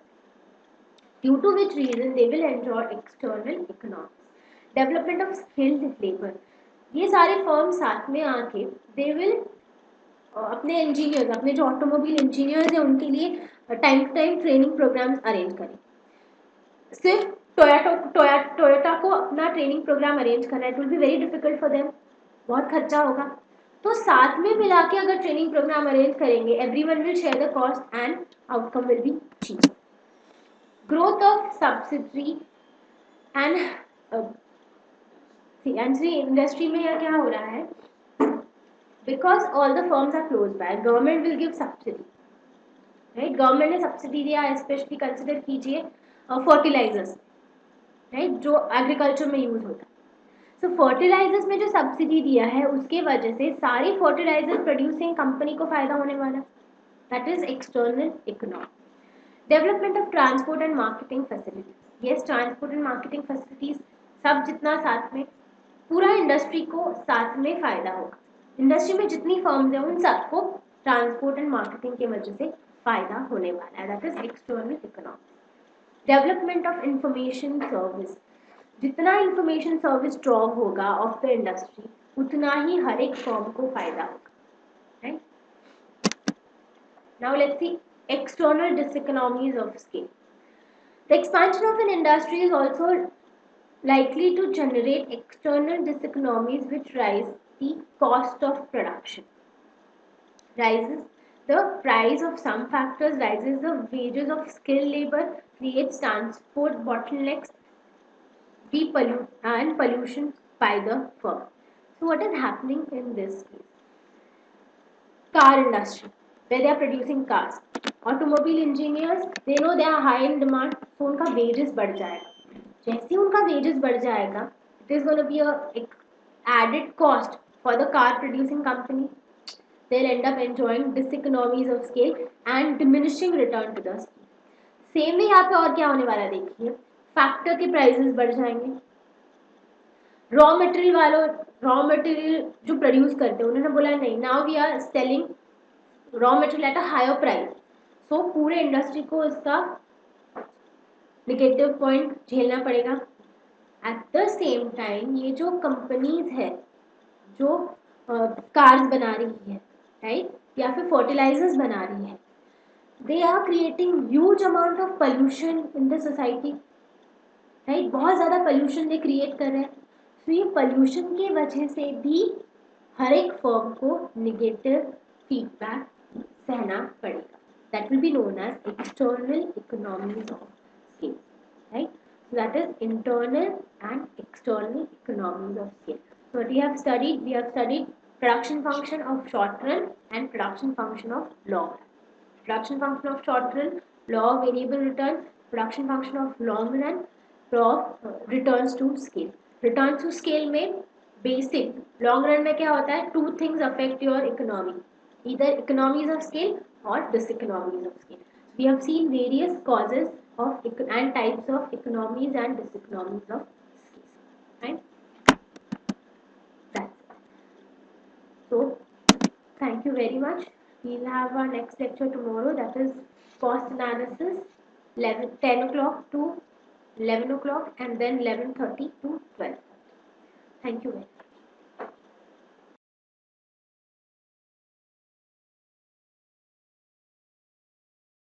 Due to which reason they will enjoy external economics. Development of skilled labor. ये सारे firm साथ में आके they will अपने engineers, अपने जो automobile engineers हैं उनके लिए time to time training programmes arrange करें. सिर्फ टोयोटा को अपना ट्रेनिंग प्रोग्राम अरेंज करना है, it will be very difficult for them, बहुत खर्चा होगा। तो साथ में मिला के अगर ट्रेनिंग प्रोग्राम अरेंज करेंगे, everyone will share the cost and outcome will be cheap. Growth of subsidiary and industry में यह क्या हो रहा है, because all the firms are close by, government will give subsidy, right. Government ने subsidy दिया, specially consider कीजिए fertilisers, right, जो एग्रीकल्चर में यूज होता है। सो फर्टिलाइजर्स में जो सब्सिडी दिया है उसके वजह से सारी फर्टिलाइजर प्रोड्यूसिंग कंपनी को फायदा होने वाला, that is external economy. Development of transport and marketing facilities, yes transport and marketing facilities सब जितना साथ में, पूरा इंडस्ट्री को साथ में फायदा होगा। इंडस्ट्री में जितनी फर्म्स हैं उन सबको ट्रांसपोर्ट एंड मार्केटिंग की वजह से फायदा होने वाला है, that is external economy. Development of information service, जितना इंफॉर्मेशन सर्विस स्ट्रॉन्ग होगा ऑफ द इंडस्ट्री उतना ही हर एक फर्म को फायदा होगा, right. Now let's C external diseconomies of scale. The expansion of an industry is also likely to generate external diseconomies which rise the cost of production. Rises the price of some factors, rises the wages of skilled labor, creates transport bottlenecks, and pollution by the firm. So what is happening in this case? Car industry, where they are producing cars, automobile engineers, they know they are high in demand, so उनका wages बढ़ जाएगा। जैसे ही उनका wages बढ़ जाएगा, it is going to be a added cost for the car producing company. They'll end up enjoying diseconomies of scale and diminishing return to the scale. Same ही यहाँ पे और क्या होने वाला है देखिए, फैक्टर के प्राइसेस बढ़ जाएंगे। रॉ मटेरियल जो प्रोड्यूस करते हैं उन्होंने बोला नहीं, now we are selling raw material at a higher price, so पूरे इंडस्ट्री को इसका नेगेटिव पॉइंट झेलना पड़ेगा। एट द सेम टाइम ये जो कंपनीज है जो कार्स बना रही है, राइट, या फिर फर्टिलाइजर्स बना रही है, they are creating huge amount of pollution in the society, right, बहुत ज़्यादा पोल्यूशन दे क्रिएट कर रहे हैं। तो ये पोल्यूशन की वजह से भी हर एक फर्म को नेगेटिव फीडबैक सहना पड़ेगा, that will be known as external economies of scale, right. So that is internal and external economies of scale. So what we have studied production function of short run and production function of long run. Production function of short run, law of variable return, production function of long run, law of returns to scale. Returns to scale में basic, long run में क्या होता है, two things affect your economy, either economies of scale or diseconomies of scale. We have seen various causes of and types of economies and diseconomies of scale, right? That's it. So thank you very much. We'll have our next lecture tomorrow, that is cost analysis, 10 o'clock to 11 o'clock and then 11:30 to 12:30. Thank you very much.